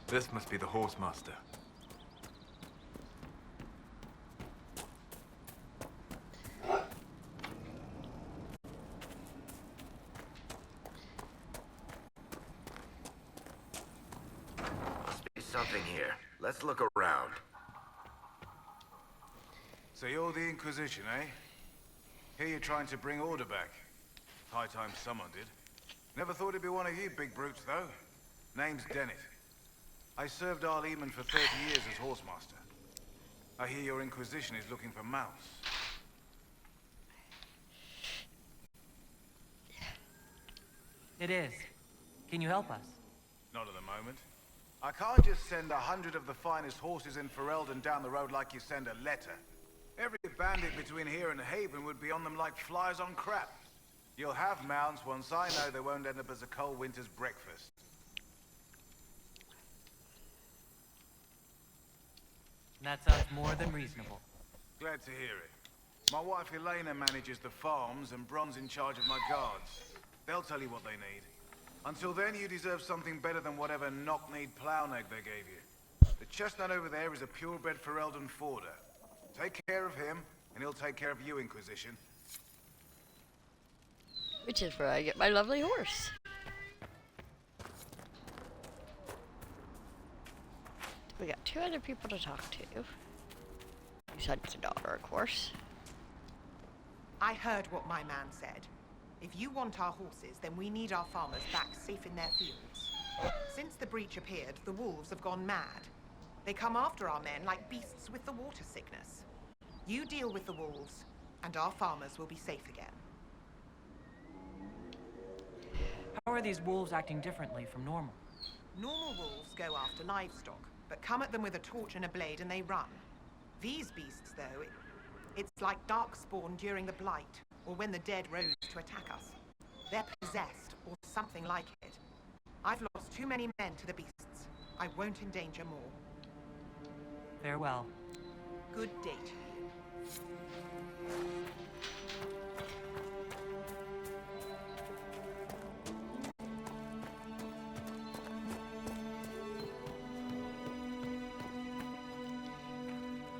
This must be the Horsemaster. Must be something here. Let's look around. So you're the Inquisition, eh? Here you're trying to bring order back. High time someone did. Never thought it'd be one of you big brutes, though. Name's Dennett. I served Arleman for 30 years as Horsemaster. I hear your Inquisition is looking for mounts. It is. Can you help us? Not at the moment. I can't just send 100 of the finest horses in Ferelden down the road like you send a letter. Every bandit between here and Haven would be on them like flies on crap. You'll have mounts once I know they won't end up as a cold winter's breakfast. That sounds more than reasonable. Glad to hear it. My wife Elena manages the farms and Bron's in charge of my guards. They'll tell you what they need. Until then, you deserve something better than whatever knock-kneed plow-neg they gave you. The chestnut over there is a purebred Ferelden forder. Take care of him, and he'll take care of you, Inquisition. Which is where I get my lovely horse. We got 2 other people to talk to. Besides the daughter, of course. I heard what my man said. If you want our horses, then we need our farmers back safe in their fields. Since the breach appeared, the wolves have gone mad. They come after our men like beasts with the water sickness. You deal with the wolves, and our farmers will be safe again. How are these wolves acting differently from normal? Normal wolves go after livestock, but come at them with a torch and a blade and they run. These beasts, though, it's like darkspawn during the Blight, or when the dead rose to attack us. They're possessed, or something like it. I've lost too many men to the beasts. I won't endanger more. Farewell. Good day to you.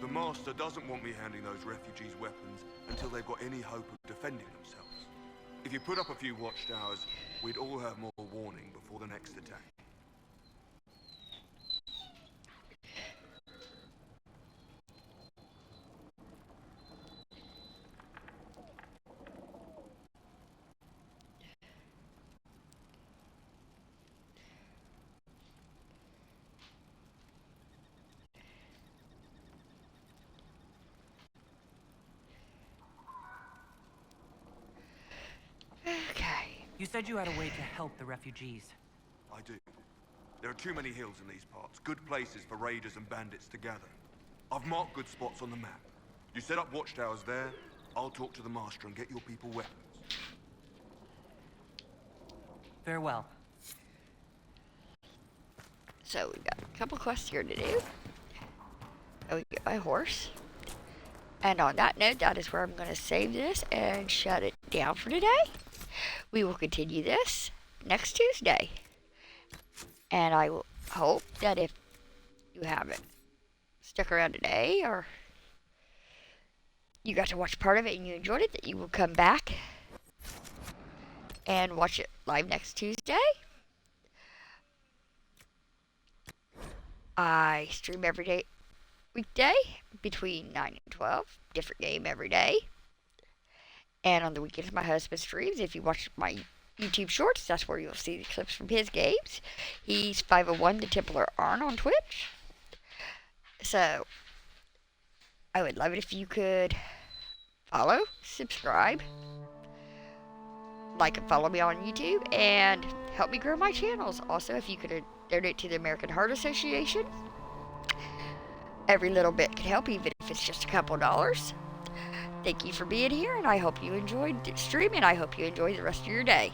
The Master doesn't want me handing those refugees weapons until they've got any hope of defending themselves. If you put up a few watchtowers, we'd all have more warning before the next attack. You said you had a way to help the refugees. I do. There are too many hills in these parts, good places for raiders and bandits to gather. I've marked good spots on the map. You set up watchtowers there, I'll talk to the Master and get your people weapons. Farewell. So we've got a couple quests here to do. Oh, we get my horse. And on that note, that is where I'm going to save this and shut it down for today. We will continue this next Tuesday. And I will hope that if you haven't stuck around today or you got to watch part of it and you enjoyed it, that you will come back and watch it live next Tuesday. I stream every day, weekday, between 9 and 12. Different game every day. And on the weekends, my husband streams. If you watch my YouTube shorts, that's where you'll see the clips from his games. He's 501 the Templar Arn on Twitch. So, I would love it if you could follow, subscribe, like and follow me on YouTube, and help me grow my channels. Also, if you could donate to the American Heart Association, every little bit can help, even if it's just a couple dollars. Thank you for being here, and I hope you enjoyed streaming. I hope you enjoy the rest of your day.